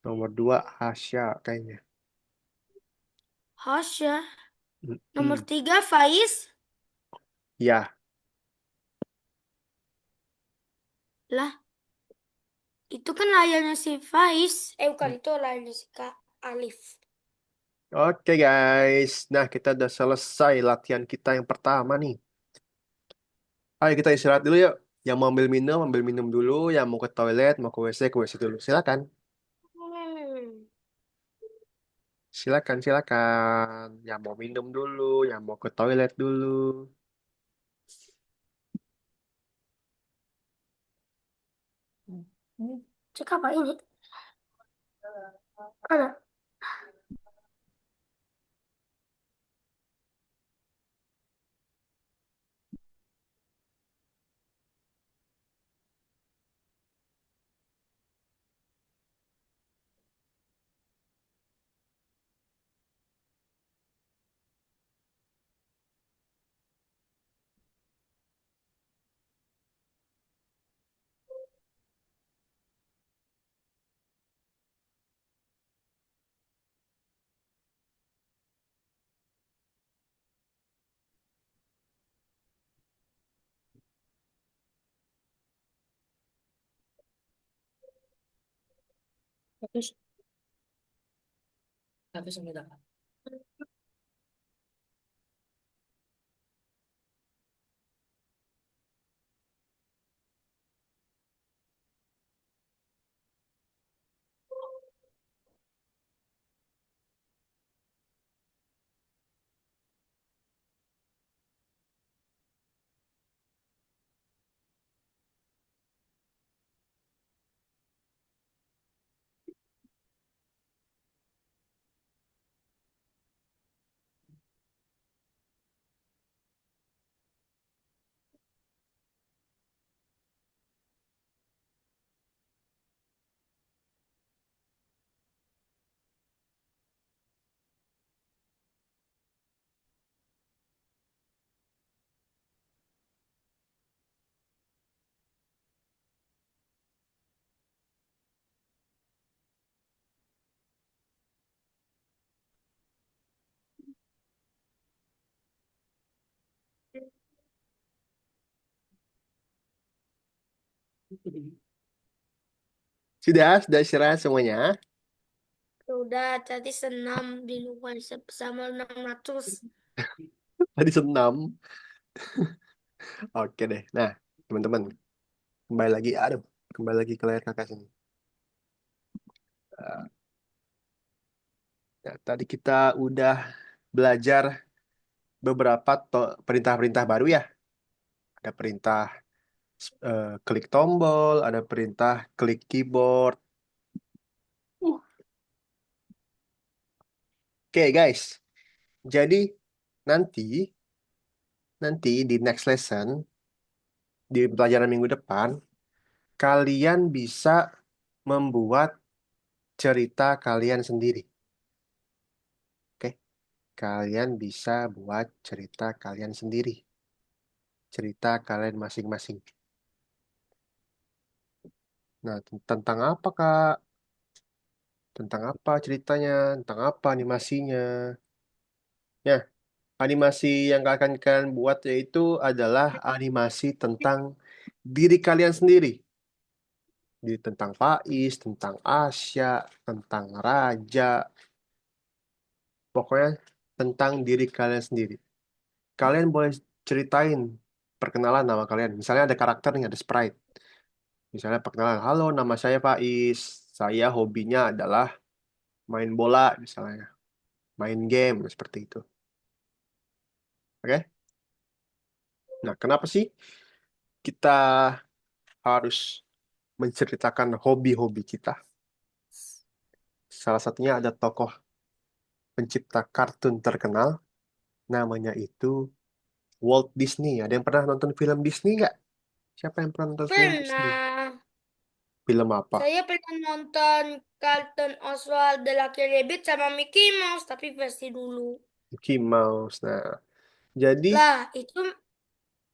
Nomor 2 Asya kayaknya. Hasya. Nomor Mm-mm. 3 Faiz. Ya. Lah, itu kan layarnya si Faiz. Bukan, itu layarnya si Kak Alif. Oke guys. Nah, kita udah selesai latihan kita yang pertama nih. Ayo kita istirahat dulu yuk. Yang mau ambil minum dulu. Yang mau ke WC dulu. Silakan. Hmm. Silakan, silakan. Yang mau minum dulu, yang mau ke toilet dulu. Cek apa ini? Ada. Bagus. Bagus sudah. Sudah istirahat semuanya. Udah tadi senam di luar sama 600. Tadi senam. Oke deh. Nah, teman-teman, kembali lagi. Aduh, kembali lagi ke layar kakak sini. Eh, ya, tadi kita udah belajar beberapa perintah-perintah baru ya. Ada perintah klik tombol, ada perintah klik keyboard. Oke guys, jadi nanti nanti di next lesson di pelajaran minggu depan kalian bisa membuat cerita kalian sendiri. Oke? kalian bisa buat cerita kalian sendiri. Cerita kalian masing-masing. Nah, tentang apa, Kak? Tentang apa ceritanya? Tentang apa animasinya? Ya, animasi yang akan kalian buat yaitu adalah animasi tentang diri kalian sendiri. Tentang Faiz, tentang Asya, tentang Raja, pokoknya tentang diri kalian sendiri. Kalian boleh ceritain perkenalan nama kalian. Misalnya ada karakter nih, ada sprite. Misalnya perkenalan, halo nama saya Faiz. Saya hobinya adalah main bola misalnya. Main game seperti itu. Oke? Nah, kenapa sih kita harus menceritakan hobi-hobi kita? Salah satunya ada tokoh pencipta kartun terkenal, namanya itu Walt Disney. Ada yang pernah nonton film Disney nggak? Siapa yang pernah nonton film Disney? Pernah. Film apa? Saya pernah nonton kartun Oswald the Lucky Rabbit sama Mickey Mouse, tapi versi dulu. Mickey Mouse. Nah, jadi Lah, itu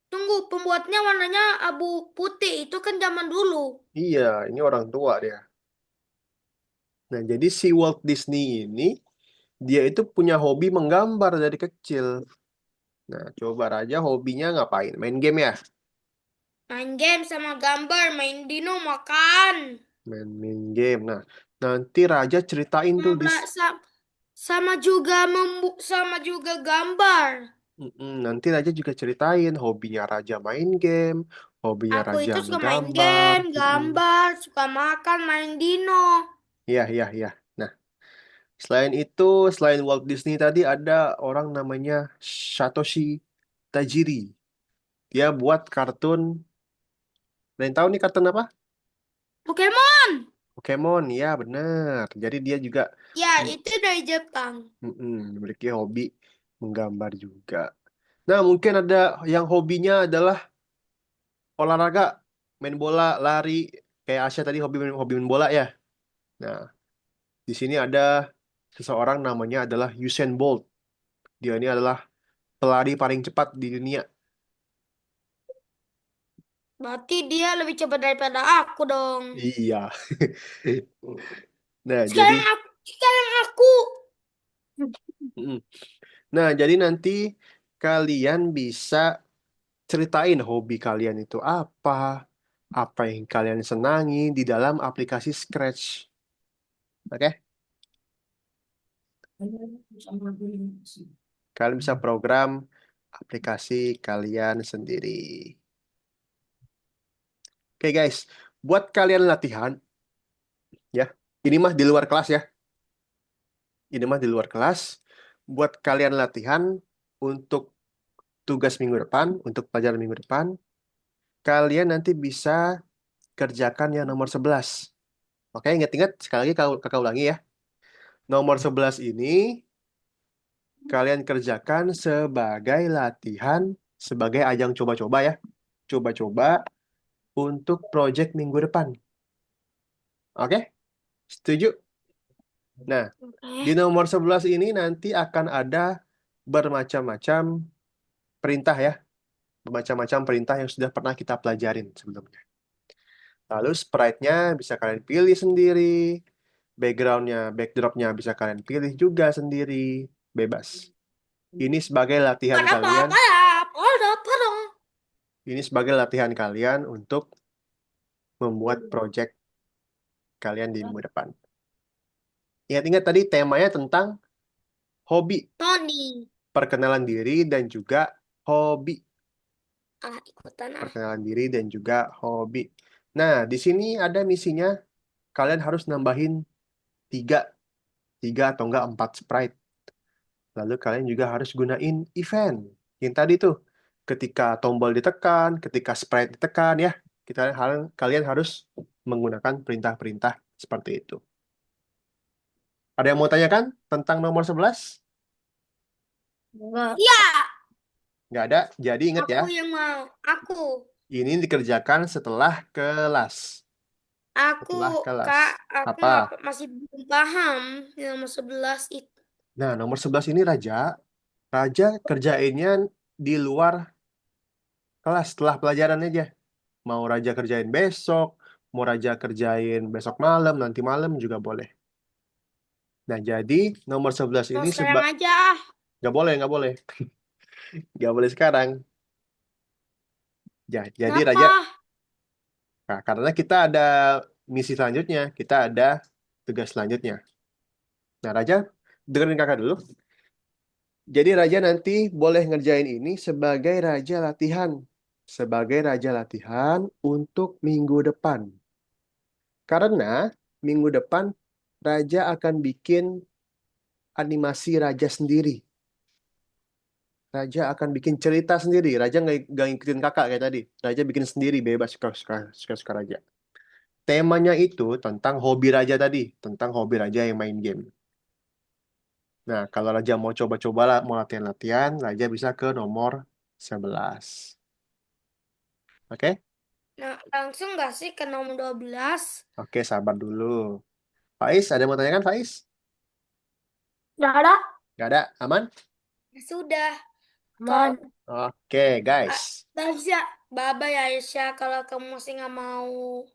tunggu, pembuatnya warnanya abu putih. Itu kan zaman dulu. iya, ini orang tua dia. Nah, jadi si Walt Disney ini, dia itu punya hobi menggambar dari kecil. Nah, coba Raja hobinya ngapain? Main game ya? Main game sama gambar, main dino makan. Main game. Nah, nanti Raja ceritain tuh Sama, sama juga gambar. Nanti Raja juga ceritain hobinya Raja main game, hobinya Aku Raja itu suka main menggambar. game, gambar, suka makan, main dino. Iya, iya, iya. Nah, selain itu, selain Walt Disney tadi ada orang namanya Satoshi Tajiri. Dia buat kartun. Ada yang tahu nih kartun apa? Pokemon. Pokemon, ya benar. Jadi dia juga Ya, itu dari Jepang. memiliki hobi menggambar juga. Nah, mungkin ada yang hobinya adalah olahraga, main bola, lari. Kayak Asya tadi hobi main bola ya. Nah, di sini ada seseorang namanya adalah Usain Bolt. Dia ini adalah pelari paling cepat di dunia. Berarti dia lebih cepat daripada aku dong. Iya. Nah, Sekarang jadi aku, sekarang aku. mm. Nah, jadi nanti kalian bisa ceritain hobi kalian itu apa yang kalian senangi di dalam aplikasi Scratch. Oke? Kalian bisa program aplikasi kalian sendiri. Oke guys, buat kalian latihan ya. Ini mah di luar kelas ya. Ini mah di luar kelas. Buat kalian latihan untuk tugas minggu depan, untuk pelajaran minggu depan, kalian nanti bisa kerjakan yang nomor 11. Oke, ingat-ingat sekali lagi kakak ulangi ya. Nomor 11 ini kalian kerjakan sebagai latihan, sebagai ajang coba-coba ya. Coba-coba untuk project minggu depan. Oke? Setuju? Nah, di Oke. nomor 11 ini nanti akan ada bermacam-macam perintah ya. Bermacam-macam perintah yang sudah pernah kita pelajarin sebelumnya. Lalu sprite-nya bisa kalian pilih sendiri. Backdropnya bisa kalian pilih juga sendiri. Bebas. Ini sebagai latihan Pada apa? kalian. Pada. Ini sebagai latihan kalian untuk membuat project kalian di minggu depan. Ingat-ingat tadi temanya tentang hobi, Tony. perkenalan diri dan juga hobi. Ah, ikutan ah. Perkenalan diri dan juga hobi. Nah, di sini ada misinya. Kalian harus nambahin tiga, tiga atau enggak empat sprite. Lalu kalian juga harus gunain event. Yang tadi tuh, ketika tombol ditekan, ketika sprite ditekan ya, kalian harus menggunakan perintah-perintah seperti itu. Ada yang mau tanyakan tentang nomor 11? Enggak. Iya, Nggak ada. Jadi ingat ya, aku yang mau. Aku. ini dikerjakan setelah kelas. Aku, Setelah kelas. Kak, aku Apa? nggak masih belum paham yang nomor 11 itu. Nah, nomor 11 ini raja. Raja kerjainnya di luar kelas setelah pelajaran aja. Mau raja kerjain besok, mau raja kerjain besok malam, nanti malam juga boleh. Nah, jadi nomor 11 Mau ini sekarang aja. nggak boleh, nggak boleh. Nggak boleh sekarang. Ya, jadi Kenapa? raja, nah, karena kita ada misi selanjutnya, kita ada tugas selanjutnya. Nah, raja, dengerin kakak dulu. Jadi raja nanti boleh ngerjain ini sebagai raja latihan. Sebagai raja latihan untuk minggu depan. Karena minggu depan raja akan bikin animasi raja sendiri. Raja akan bikin cerita sendiri. Raja nggak ngikutin kakak kayak tadi. Raja bikin sendiri bebas suka raja. Temanya itu tentang hobi raja tadi, tentang hobi raja yang main game. Nah, kalau raja mau coba-coba lah, mau latihan-latihan, raja bisa ke nomor 11. Oke? Nah, langsung nggak sih ke nomor 12? Oke, sabar dulu. Faiz, ada yang mau tanyakan, Faiz? Nggak ada. Nggak ada? Aman? Ya sudah. Kalau Aman. Oke, Ah, guys. Tasya, Baba ya Aisyah, kalau kamu masih nggak mau.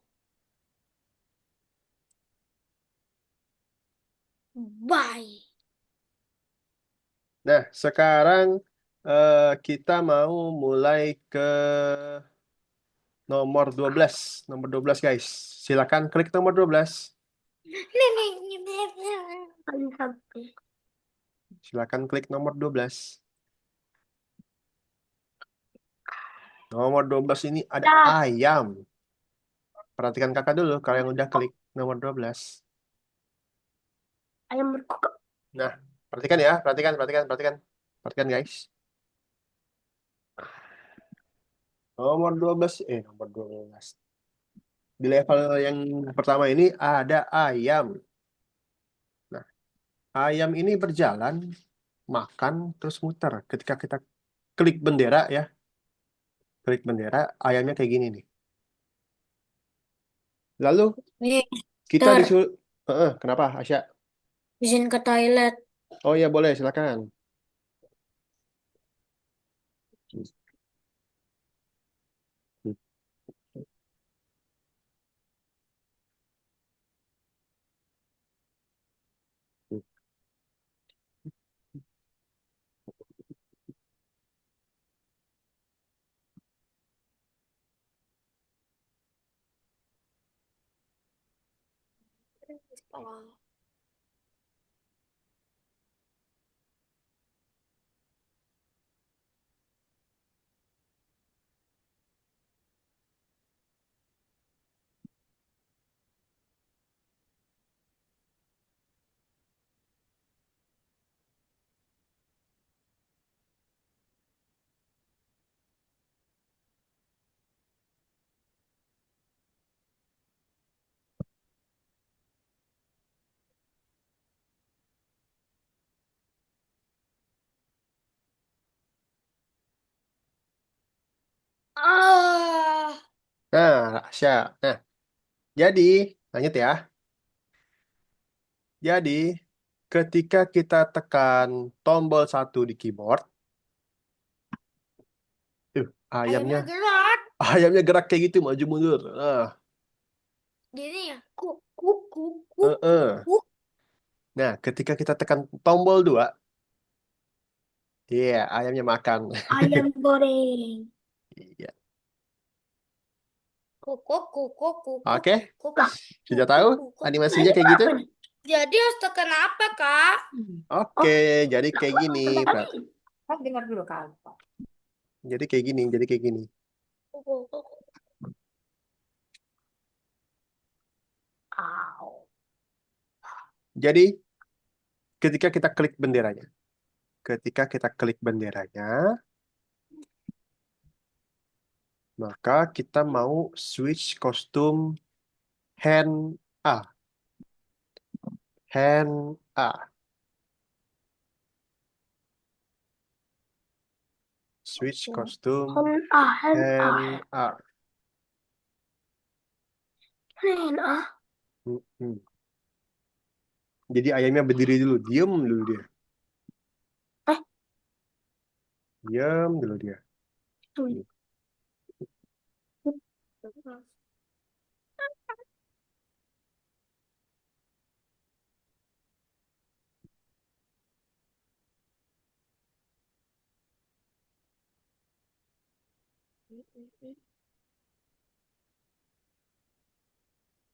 Bye. Nah, sekarang kita mau mulai ke nomor 12. Nomor 12, guys. Silakan klik nomor 12. Silakan klik nomor 12. Nomor 12 ini ada Dah, ayam. Perhatikan kakak dulu kalau yang udah klik nomor 12. ayam berkokok. Nah, perhatikan ya, perhatikan, perhatikan, perhatikan. Perhatikan, guys. Nomor 12. Di level yang pertama ini ada ayam. Nah, ayam ini berjalan, makan, terus muter. Ketika kita klik bendera ya, klik bendera, ayamnya kayak gini nih. Lalu Nih, kita ntar disuruh, kenapa, Asya? izin ke toilet. Oh iya boleh, silakan. Ah, Nah, Asya. Nah, jadi, lanjut ya. Jadi, ketika kita tekan tombol satu di keyboard, ayamnya ayamnya gerak. ayamnya gerak kayak gitu maju mundur. Gini ya. Kuk, kuk, kuk, kuk, Eh, kuk, eh. kuk. Nah, ketika kita tekan tombol 2, iya, ayamnya makan. Ayam goreng. Iya. Kuk, kuk, kuk, kuk, kuk, kuk, Oke, kuk, lah, sudah kuk, tahu kuk, kuk, kuk. Nah, animasinya ini kayak gitu? apa nih? Jadi harus tekan apa, Kak? Oke, Oh, jadi lah, kayak gini. tadi. Kan dengar dulu kan. Jadi kayak gini, jadi kayak gini. Kuk, kuk, kuk. Au. Jadi, ketika kita klik benderanya, ketika kita klik benderanya, maka kita mau switch kostum hand A, hand A, switch kostum hand A. Mm-mm. Jadi ayamnya berdiri dulu, diem dulu dia. Diam dulu dia.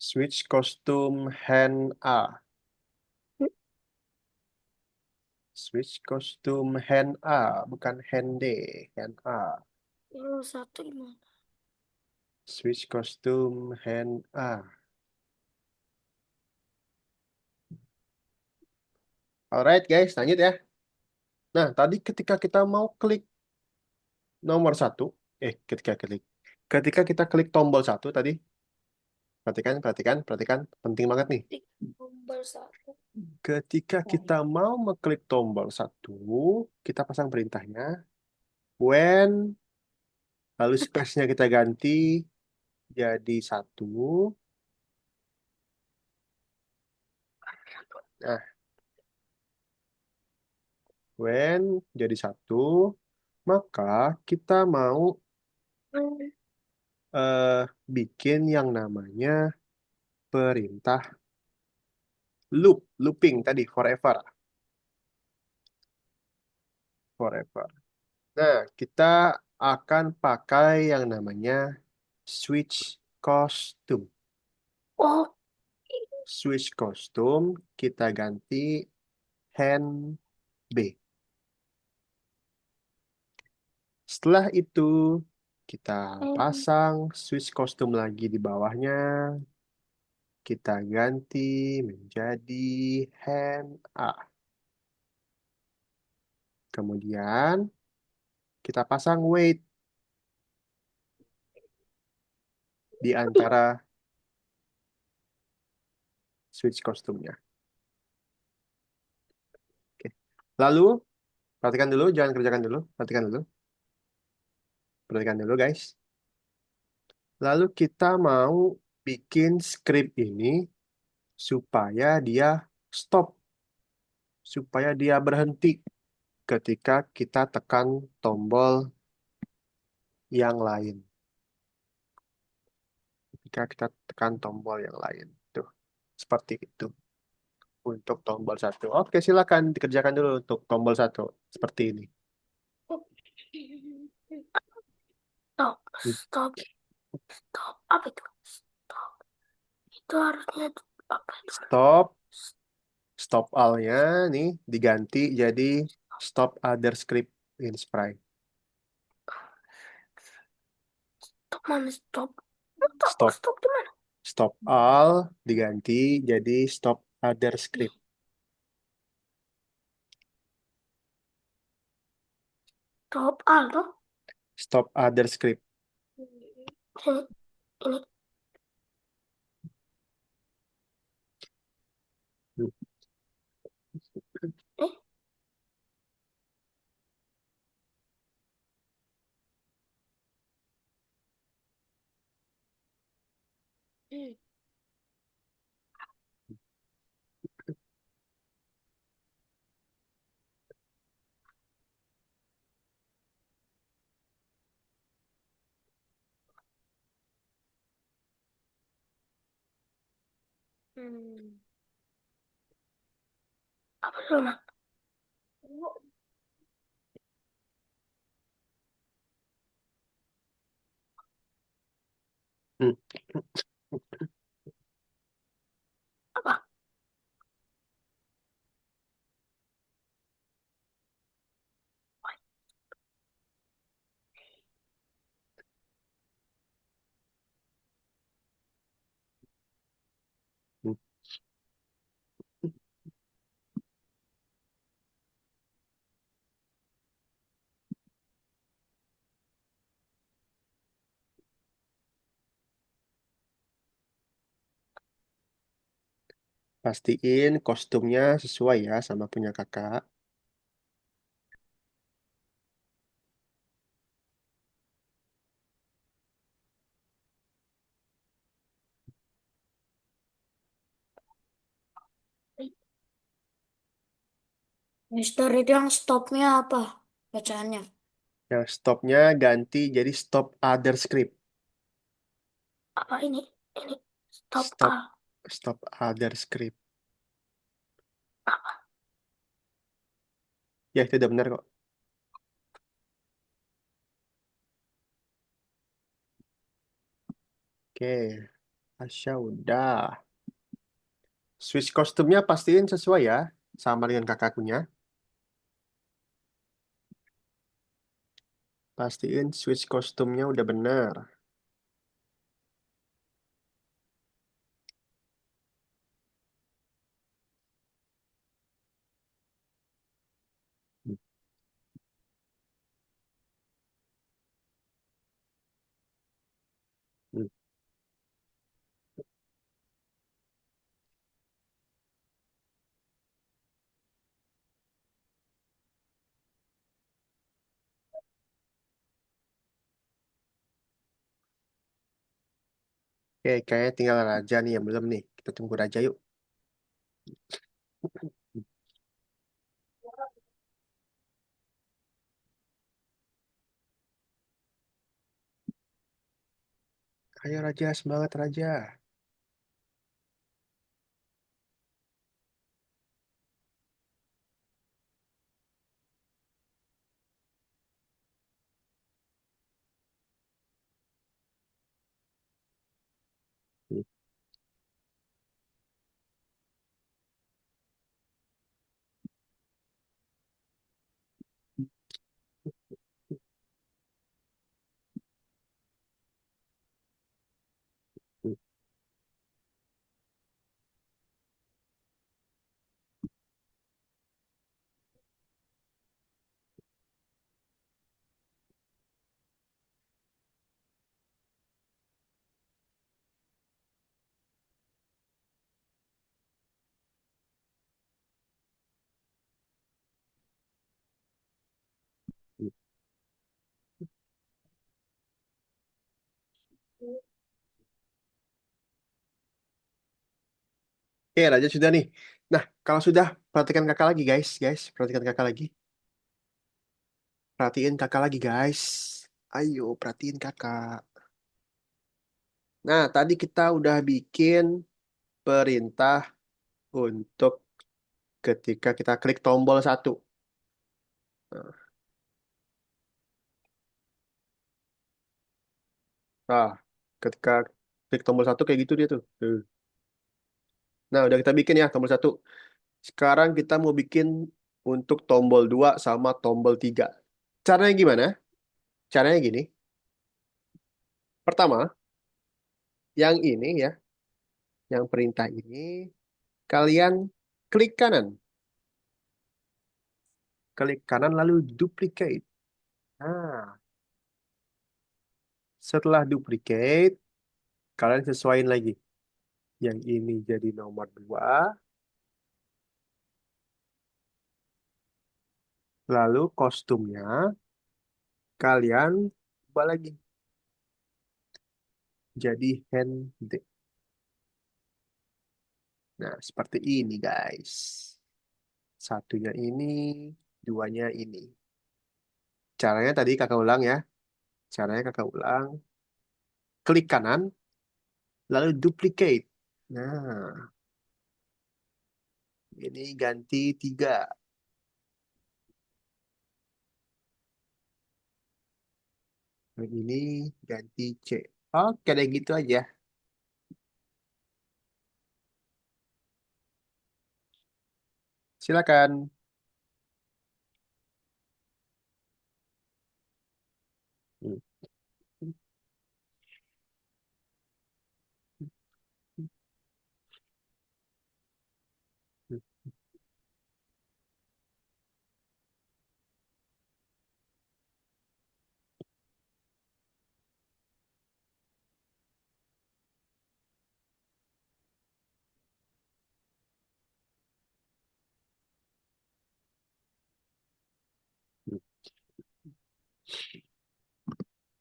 Switch kostum hand A. Switch kostum hand A, bukan hand D, hand A. Kalau satu gimana? Switch kostum hand A. Alright guys, lanjut ya. Nah, tadi ketika kita mau klik nomor satu, ketika kita klik tombol satu tadi, perhatikan, perhatikan, perhatikan, penting banget nih. Tombol satu. Ketika kita mau mengklik tombol satu, kita pasang perintahnya. When, lalu space-nya kita ganti jadi satu. Nah, when jadi satu, maka kita mau eh, bikin yang namanya perintah looping tadi, forever. Nah, kita akan pakai yang namanya switch custom. Oh, Switch custom kita ganti hand B. Setelah itu kita pasang switch custom lagi di bawahnya. Kita ganti menjadi hand A. Kemudian kita pasang weight di antara switch kostumnya. Oke. Lalu, perhatikan dulu, jangan kerjakan dulu. Perhatikan dulu. Perhatikan dulu, guys. Lalu kita mau bikin script ini supaya dia stop, supaya dia berhenti ketika kita tekan tombol yang lain. Ketika kita tekan tombol yang lain. Tuh, seperti itu. Untuk tombol satu. Oke, silakan dikerjakan dulu untuk tombol satu. Seperti ini. stop, Hmm. stop, stop. Apa itu? Stop. Itu harusnya apa itu? Stop, stop all-nya nih diganti jadi stop other script in Sprite. Stop mana stop? Stop, Stop, stop di mana? stop all diganti jadi stop other script. Stop Aldo. Stop other script. Ini, ini. Hmm. Eh, hmm. Hmm. Apa dulu, Mak? Hmm. Apa? Hmm. Pastiin kostumnya sesuai ya sama punya kakak. Mister itu yang stopnya apa? Bacaannya. Yang stopnya ganti jadi stop other script. Apa ini? Ini stop Stop, ah. stop other script. Ya, itu udah benar kok. Oke, Asya udah. Switch kostumnya pastiin sesuai ya, sama dengan kakak punya. Pastiin switch kostumnya udah benar. Hmm, hmm. Oke, kayaknya tinggal Raja nih yang belum nih. Kita tunggu Raja yuk. Ayo Raja, semangat Raja. Hmm, hmm, hmm. Oke, Raja sudah nih. Nah, kalau sudah, perhatikan kakak lagi guys. Guys, perhatikan kakak lagi. Perhatiin kakak lagi guys. Ayo, perhatiin kakak. Nah, tadi kita udah bikin perintah untuk ketika kita klik tombol satu. Nah, ketika klik tombol satu kayak gitu dia tuh. Tuh. Nah, udah kita bikin ya tombol satu. Sekarang kita mau bikin untuk tombol 2 sama tombol 3. Caranya gimana? Caranya gini. Pertama, yang ini ya, yang perintah ini, kalian klik kanan. Klik kanan lalu duplicate. Nah, setelah duplicate, kalian sesuaiin lagi. Yang ini jadi nomor 2. Lalu kostumnya kalian ubah lagi. Jadi hand. Nah, seperti ini guys. Satunya ini, duanya ini. Caranya tadi kakak ulang ya. Caranya kakak ulang. Klik kanan, lalu duplicate. Nah, ini ganti 3. Yang ini ganti C. Oke deh gitu aja. Silakan. Hmm.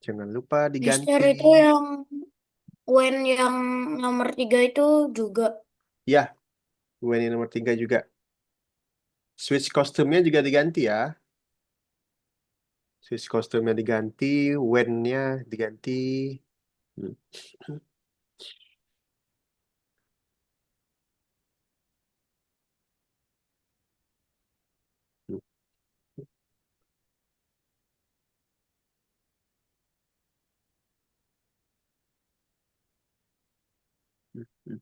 Jangan lupa Mister diganti. itu yang Wen yang nomor 3 itu juga. Ya, gue ini nomor 3 juga. Switch kostumnya juga diganti ya. Switch kostumnya diganti, Wen-nya diganti. Hmm. Hmm. Hmm.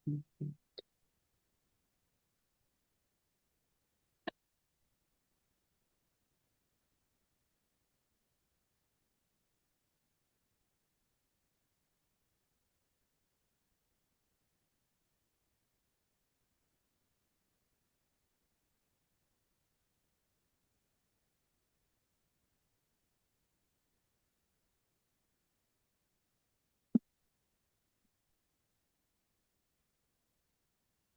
Hmm. Hmm.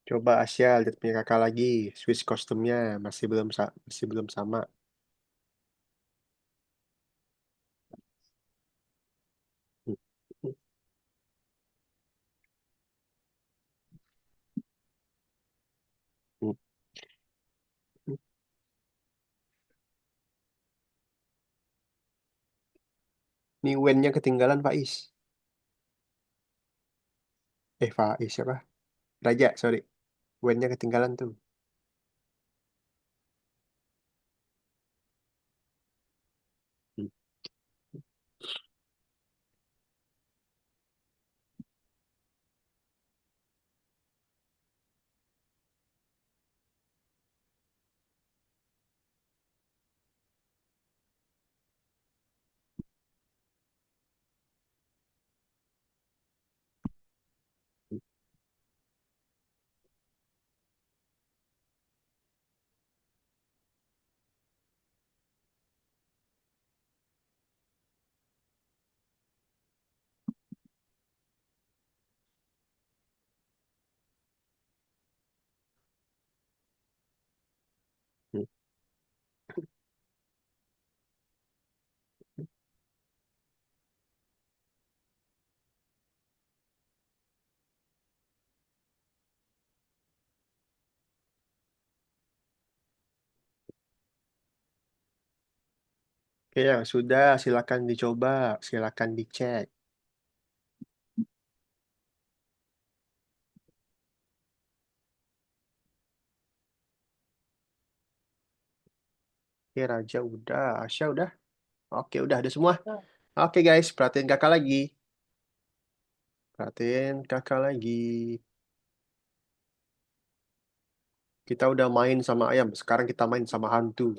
Coba Asia lihat punya kakak lagi. Switch kostumnya masih belum sama. Hmm. Hmm. Hmm. Ini Wen-nya ketinggalan Faiz. Faiz siapa? Raja, sorry. Wen-nya ketinggalan tuh. Hmm. Hmm. Oke, yang sudah silakan dicoba, silakan dicek. Oke, Raja udah, Asya udah. Oke, udah ada semua. Oke guys, perhatiin kakak lagi. Perhatiin kakak lagi. Kita udah main sama ayam, sekarang kita main sama hantu.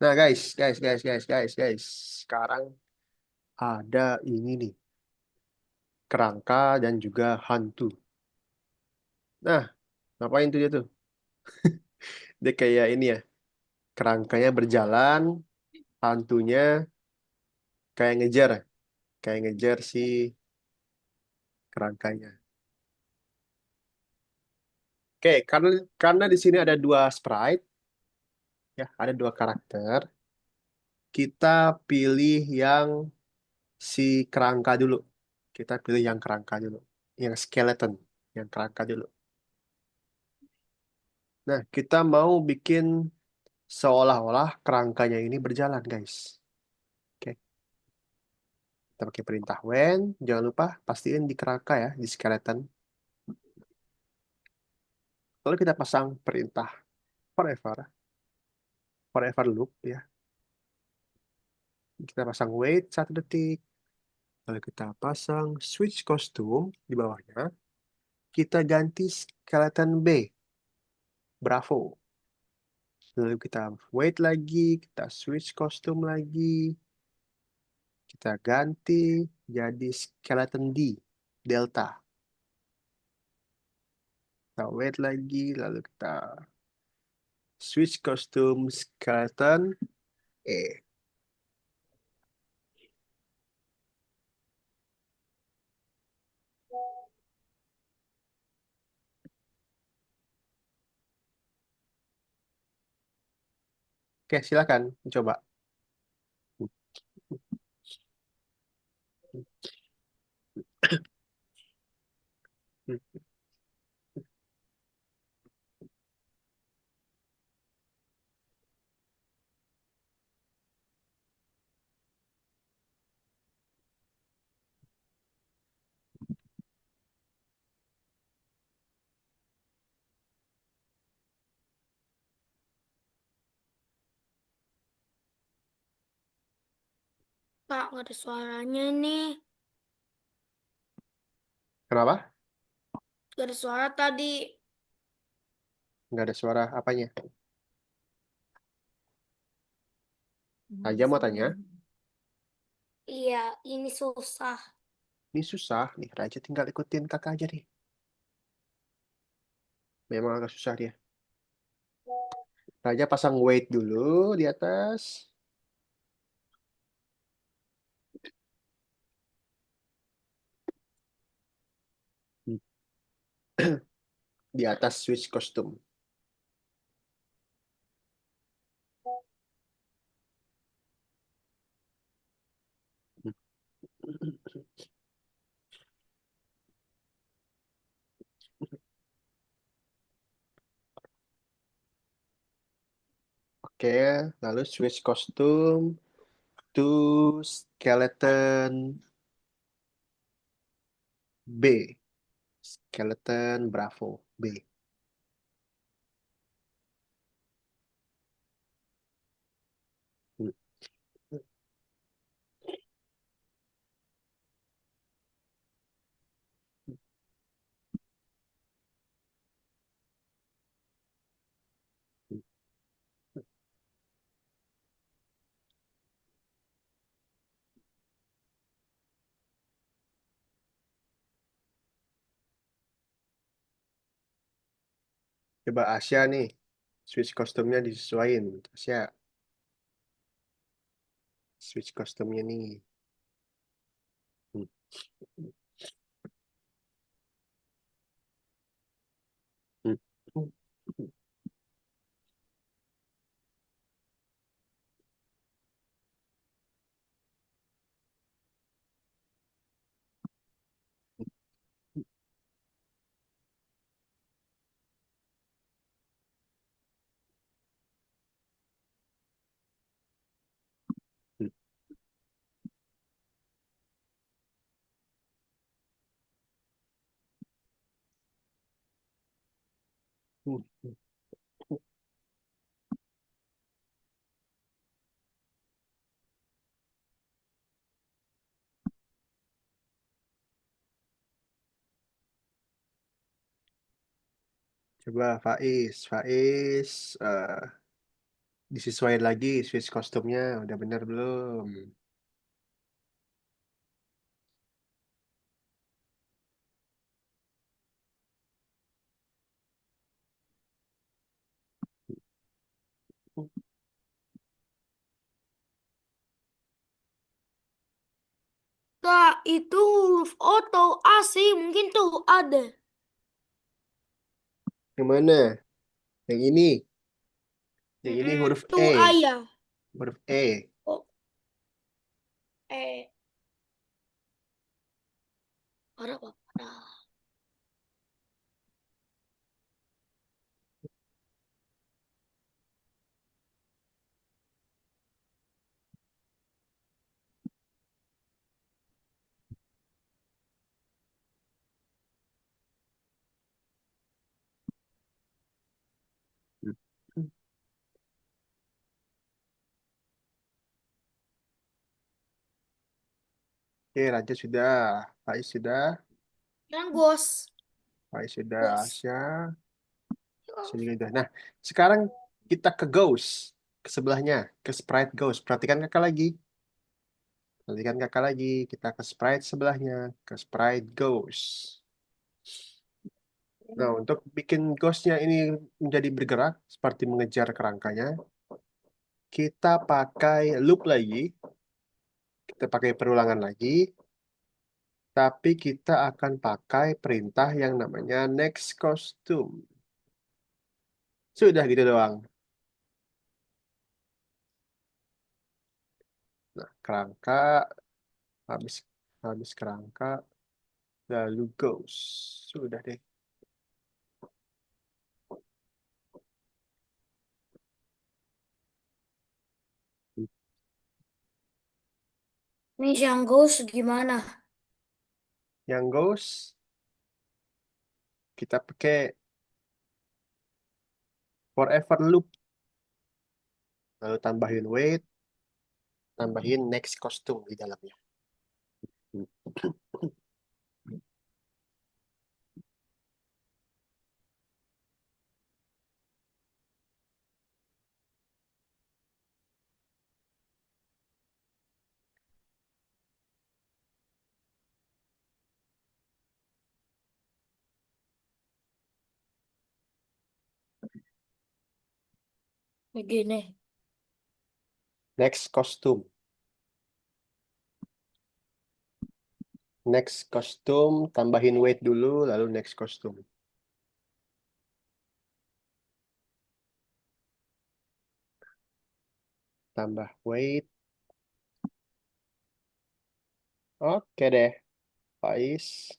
Nah guys. Sekarang ada ini nih, kerangka dan juga hantu. Nah, ngapain tuh dia tuh? Dia kayak ini ya, kerangkanya berjalan, hantunya kayak ngejar, kayak ngejar si kerangkanya. Oke, karena di sini ada dua sprite, ya, ada dua karakter. Kita pilih yang si kerangka dulu. Kita pilih yang kerangka dulu. Yang skeleton. Yang kerangka dulu. Nah, kita mau bikin seolah-olah kerangkanya ini berjalan, guys. Oke. Kita pakai perintah when. Jangan lupa pastiin di kerangka ya, di skeleton. Lalu kita pasang perintah forever. Forever loop ya. Kita pasang wait 1 detik. Lalu kita pasang switch kostum di bawahnya. Kita ganti skeleton B. Bravo. Lalu kita wait lagi, kita switch kostum lagi, kita ganti jadi skeleton D, Delta. Kita wait lagi, lalu kita Switch costume skeleton. Eh. Oke, silakan coba. Kak, nggak ada suaranya nih. Kenapa? Nggak ada suara tadi. Nggak ada suara apanya? Aja mau tanya. Iya, ini susah. Ini susah nih, Raja tinggal ikutin kakak aja nih. Memang agak susah dia. Raja pasang weight dulu di atas. Di atas switch kostum. Oke, lalu switch kostum to skeleton B. Skeleton Bravo B. Coba Asia nih, switch kostumnya disesuaiin. Asia, switch kostumnya nih. Coba Faiz, disesuaikan lagi switch kostumnya, udah bener belum? Kak, itu huruf O atau A sih? Mungkin tuh ada. Yang mana? Yang ini. Yang ini Mm-mm, huruf tuh A E. ya. Huruf E. Oh, ada apa? Ada. Oke, Raja sudah. Faiz sudah. Kan ghost. Faiz sudah. Ghost. Asia. Sini udah. Nah, sekarang kita ke Ghost. Ke sebelahnya. Ke Sprite Ghost. Perhatikan kakak lagi. Perhatikan kakak lagi. Kita ke Sprite sebelahnya. Ke Sprite Ghost. Nah, untuk bikin ghostnya ini menjadi bergerak seperti mengejar kerangkanya, kita pakai loop lagi, kita pakai perulangan lagi, tapi kita akan pakai perintah yang namanya next costume. Sudah gitu doang. Nah, kerangka, habis habis kerangka, lalu ghost. Sudah deh. Ini yang ghost gimana? Yang ghost, kita pakai forever loop. Lalu tambahin wait, tambahin next costume di dalamnya. Begini. Next costume. Next costume, tambahin weight dulu, lalu next costume. Tambah weight. Oke deh, Faiz.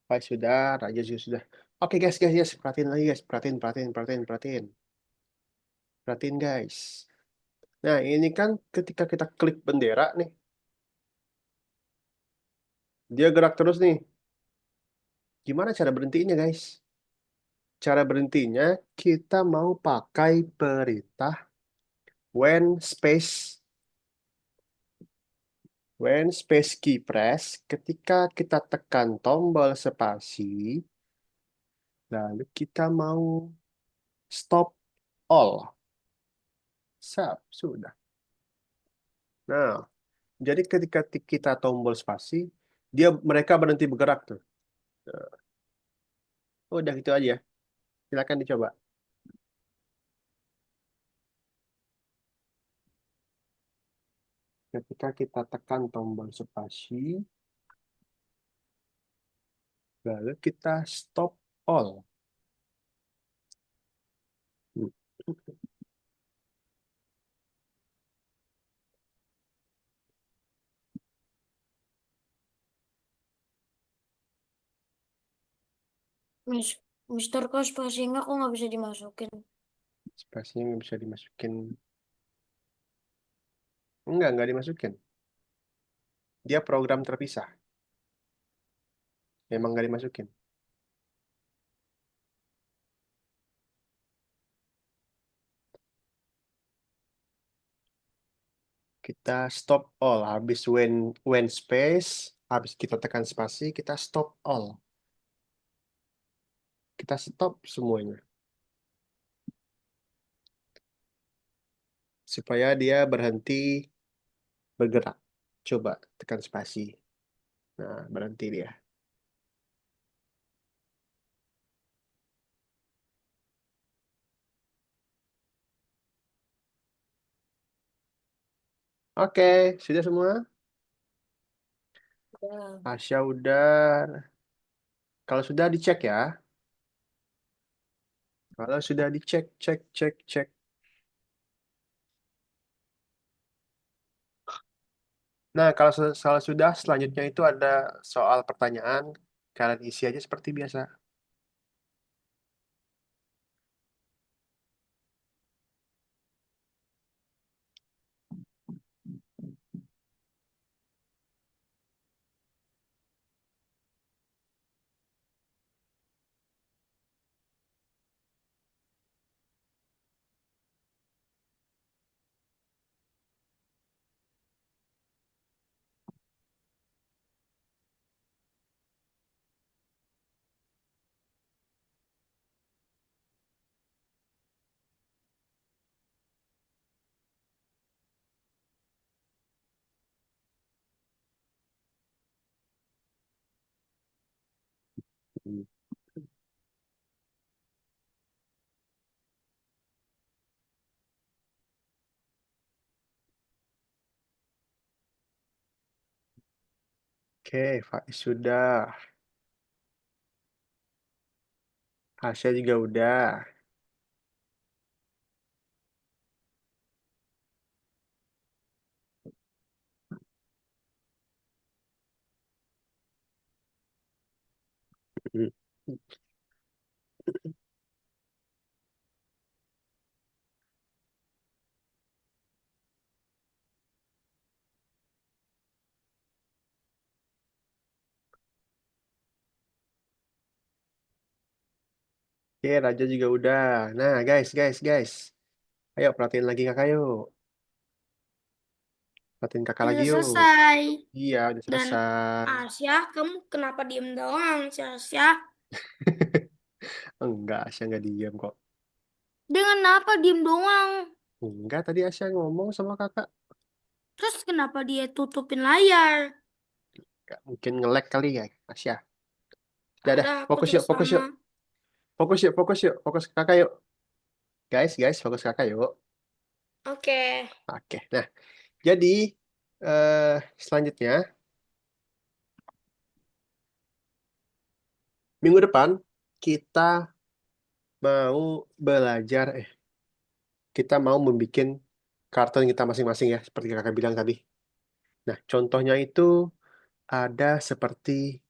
Faiz sudah, Raja juga sudah. Oke guys, guys, guys. Perhatiin lagi guys. Perhatiin, perhatiin, perhatiin, perhatiin. Perhatiin guys. Nah, ini kan ketika kita klik bendera nih, dia gerak terus nih. Gimana cara berhentinya guys? Cara berhentinya, kita mau pakai perintah when space when space key press, ketika kita tekan tombol spasi, lalu kita mau stop all. Sudah. Nah, jadi ketika kita tombol spasi, mereka berhenti bergerak tuh. Nah, udah gitu aja. Silakan dicoba. Ketika kita tekan tombol spasi, lalu kita stop all. Hmm. Mis Mister Kos passingnya kok nggak bisa dimasukin? Spasinya nggak bisa dimasukin. Nggak dimasukin. Dia program terpisah. Memang nggak dimasukin. Kita stop all. Habis when space, habis kita tekan spasi, kita stop all. Kita stop semuanya. Supaya dia berhenti bergerak. Coba tekan spasi. Nah, berhenti dia. Oke, sudah semua? Ya. Asya udah. Kalau sudah dicek ya. Kalau sudah dicek, cek, cek, cek. Nah, kalau sudah, selanjutnya itu ada soal pertanyaan. Kalian isi aja seperti biasa. Hmm. Oke, Faiz sudah. Asya juga udah. Hmm. Oke, Raja juga udah. Nah, guys, guys, guys. Ayo perhatiin lagi kakak yuk. Perhatiin kakak lagi Udah yuk. selesai. Iya, udah Dan selesai. Asya, kamu kenapa diem doang, si Asya? Enggak, Asya nggak diem kok. Dengan apa diem doang? Enggak, tadi Asya ngomong sama kakak. Terus kenapa dia tutupin layar? Nggak mungkin nge-lag kali ya, Asya. Udah, dah. Ada, aku Fokus juga yuk, fokus sama. yuk. Fokus yuk, fokus yuk. Fokus ke kakak yuk. Guys, guys, fokus ke kakak yuk. Oke. Oke, nah. Jadi, selanjutnya, minggu depan, kita mau belajar, kita mau membuat kartun kita masing-masing ya, seperti kakak bilang tadi. Nah, contohnya itu ada seperti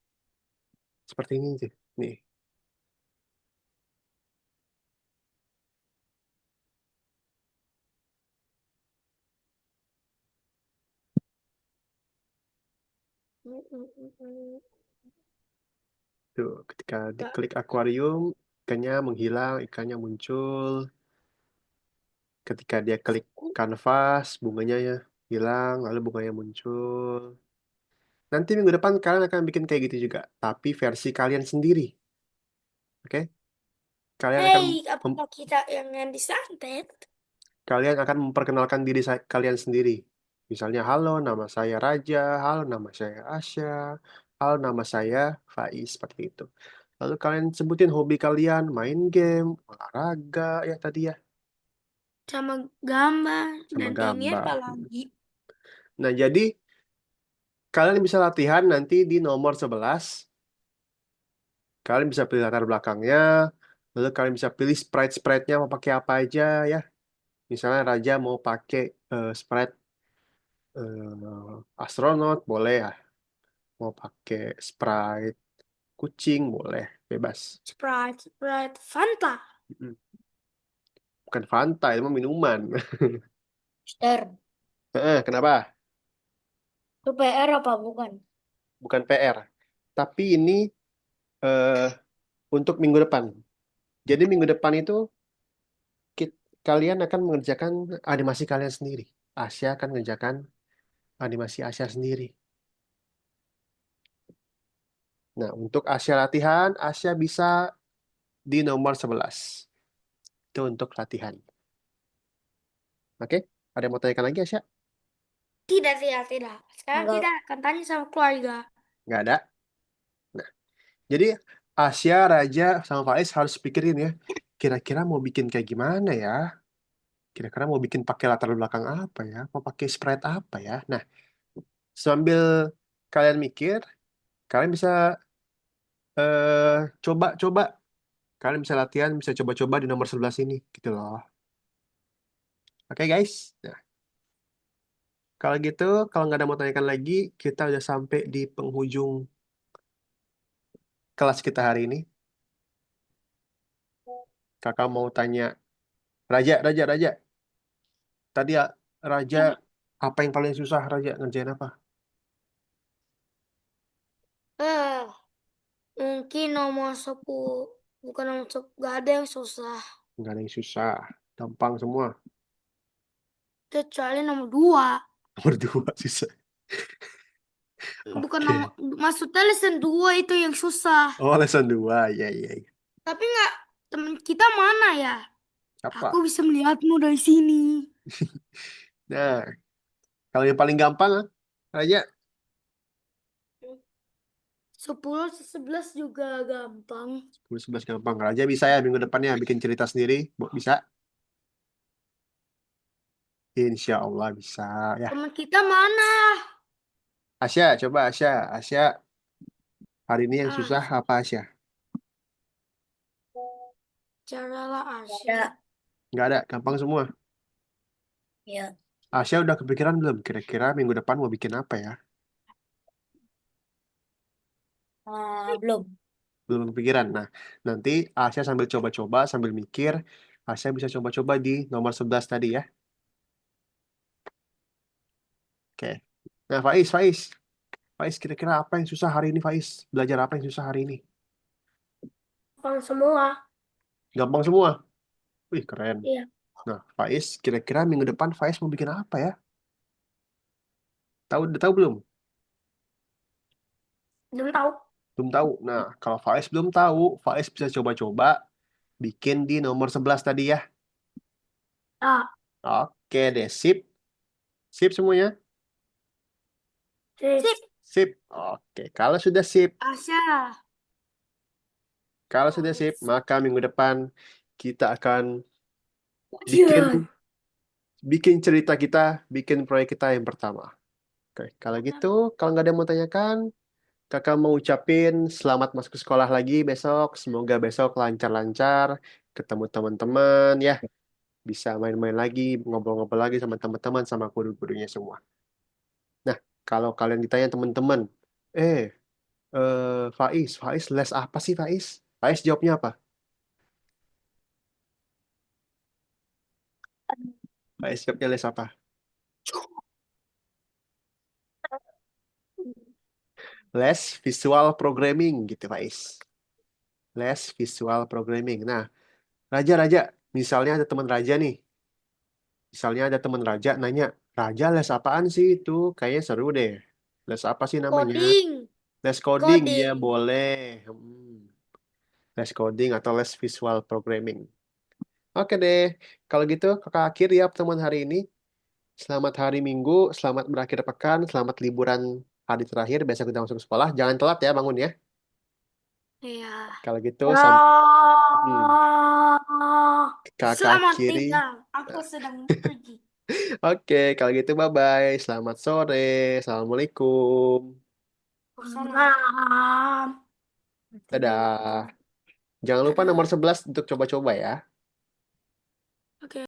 ini tuh. Nih, tuh. Ketika Gak. diklik akuarium, ikannya menghilang, ikannya muncul. Ketika dia klik kanvas, bunganya ya hilang, lalu bunganya muncul. Nanti minggu depan kalian akan bikin kayak gitu juga, tapi versi kalian sendiri. Oke? Kalian akan Hei, mem- apakah kita yang disantet? kalian akan memperkenalkan diri kalian sendiri. Misalnya, halo, nama saya Raja, halo, nama saya Asya, halo, nama saya Faiz, seperti itu. Lalu kalian sebutin hobi kalian, main game, olahraga, ya tadi ya, Sama gambar. sama Dan ini gambar. apa lagi? Nah, jadi kalian bisa latihan nanti di nomor 11. Kalian bisa pilih latar belakangnya, lalu kalian bisa pilih sprite-sprite-nya mau pakai apa aja ya. Misalnya Raja mau pakai sprite astronot, boleh ya. Mau pakai sprite kucing, boleh. Bebas. Sprite, Sprite, Fanta. Mm. Bukan Fanta, itu mah minuman. Mister, Kenapa? itu PR apa bukan? Bukan PR. Tapi ini eh, untuk minggu depan. Jadi minggu depan itu kalian akan mengerjakan animasi kalian sendiri. Asia akan mengerjakan animasi Asia sendiri. Nah, untuk Asia latihan, Asia bisa di nomor 11. Itu untuk latihan. Oke? Ada yang mau tanyakan lagi, Asia? Tidak, tidak, tidak. Sekarang Enggak. kita akan tanya sama keluarga. Nggak ada. Nah, jadi Asia, Raja, sama Faiz harus pikirin ya. Kira-kira mau bikin kayak gimana ya? Kira-kira mau bikin pakai latar belakang apa ya? Mau pakai sprite apa ya? Nah, sambil kalian mikir, kalian bisa coba-coba. Kalian bisa latihan, bisa coba-coba di nomor 11 ini. Gitu loh. Oke, guys? Nah, kalau gitu, kalau nggak ada mau tanyakan lagi, kita udah sampai di penghujung kelas kita hari ini. Kakak mau tanya, Raja, Raja, Raja. Tadi ya, Raja, Ya. apa yang paling susah, Raja? Ngerjain apa? Eh, mungkin nomor 10. Bukan nomor 10. Gak ada yang susah. Nggak ada yang susah. Gampang semua. Kecuali nomor 2. Nomor dua susah. Bukan nomor, Oke. maksudnya lesson 2 itu yang susah. Oh, lesson dua. Ya, ya, ya. Tapi nggak, teman kita mana ya? Aku Apa? bisa melihatmu dari sini. Nah, kalau yang paling gampang, Raja, 10, 11 juga gampang. 10, 11 gampang. Raja bisa ya minggu depannya bikin cerita sendiri. Bisa? Insya Allah bisa ya. Teman kita mana? Asya, coba Asya. Asya, hari ini yang Ah, susah apa Asya? caralah Asya. Ada. Nggak ada, gampang semua. Ya. Asya udah kepikiran belum? Kira-kira minggu depan mau bikin apa ya? Belum. Belum kepikiran. Nah, nanti Asya sambil coba-coba, sambil mikir, Asya bisa coba-coba di nomor 11 tadi ya. Oke. Nah, Faiz, kira-kira apa yang susah hari ini, Faiz? Belajar apa yang susah hari ini? Gampang semua. Gampang semua. Wih, keren. Iya. Nah, Faiz, kira-kira minggu depan Faiz mau bikin apa ya? Udah tahu belum? Belum tahu. Belum tahu. Nah, kalau Faiz belum tahu, Faiz bisa coba-coba bikin di nomor 11 tadi ya. Ah, Oke deh, sip. Sip semuanya? sip. Sip. Oke, kalau sudah sip, Asya. maka minggu depan kita akan Iya. bikin bikin cerita kita, bikin proyek kita yang pertama. Oke, kalau gitu, kalau nggak ada yang mau tanyakan, kakak mau ucapin selamat masuk ke sekolah lagi besok. Semoga besok lancar-lancar, ketemu teman-teman ya, bisa main-main lagi, ngobrol-ngobrol lagi sama teman-teman, sama guru-gurunya semua. Nah, kalau kalian ditanya teman-teman, eh, Faiz les apa sih Faiz? Faiz jawabnya apa? Faiz jawabnya les apa? Les visual programming gitu Faiz. Les visual programming. Nah, Raja, misalnya ada teman Raja nih. Misalnya ada teman Raja nanya, Raja les apaan sih itu? Kayaknya seru deh. Les apa sih namanya? Coding. Les coding, ya Coding. boleh. Les coding atau les visual programming. Oke deh, kalau gitu kakak akhir ya pertemuan hari ini. Selamat hari Minggu, selamat berakhir pekan, selamat liburan hari terakhir. Besok kita masuk sekolah. Jangan telat ya bangun ya. Iya. Kalau gitu, Ya. kakak Selamat akhiri. tinggal. Aku sedang pergi. Oke, kalau gitu bye-bye. Selamat sore. Assalamualaikum. Salam. Dadah. Jangan lupa nomor 11 untuk coba-coba ya. Oke.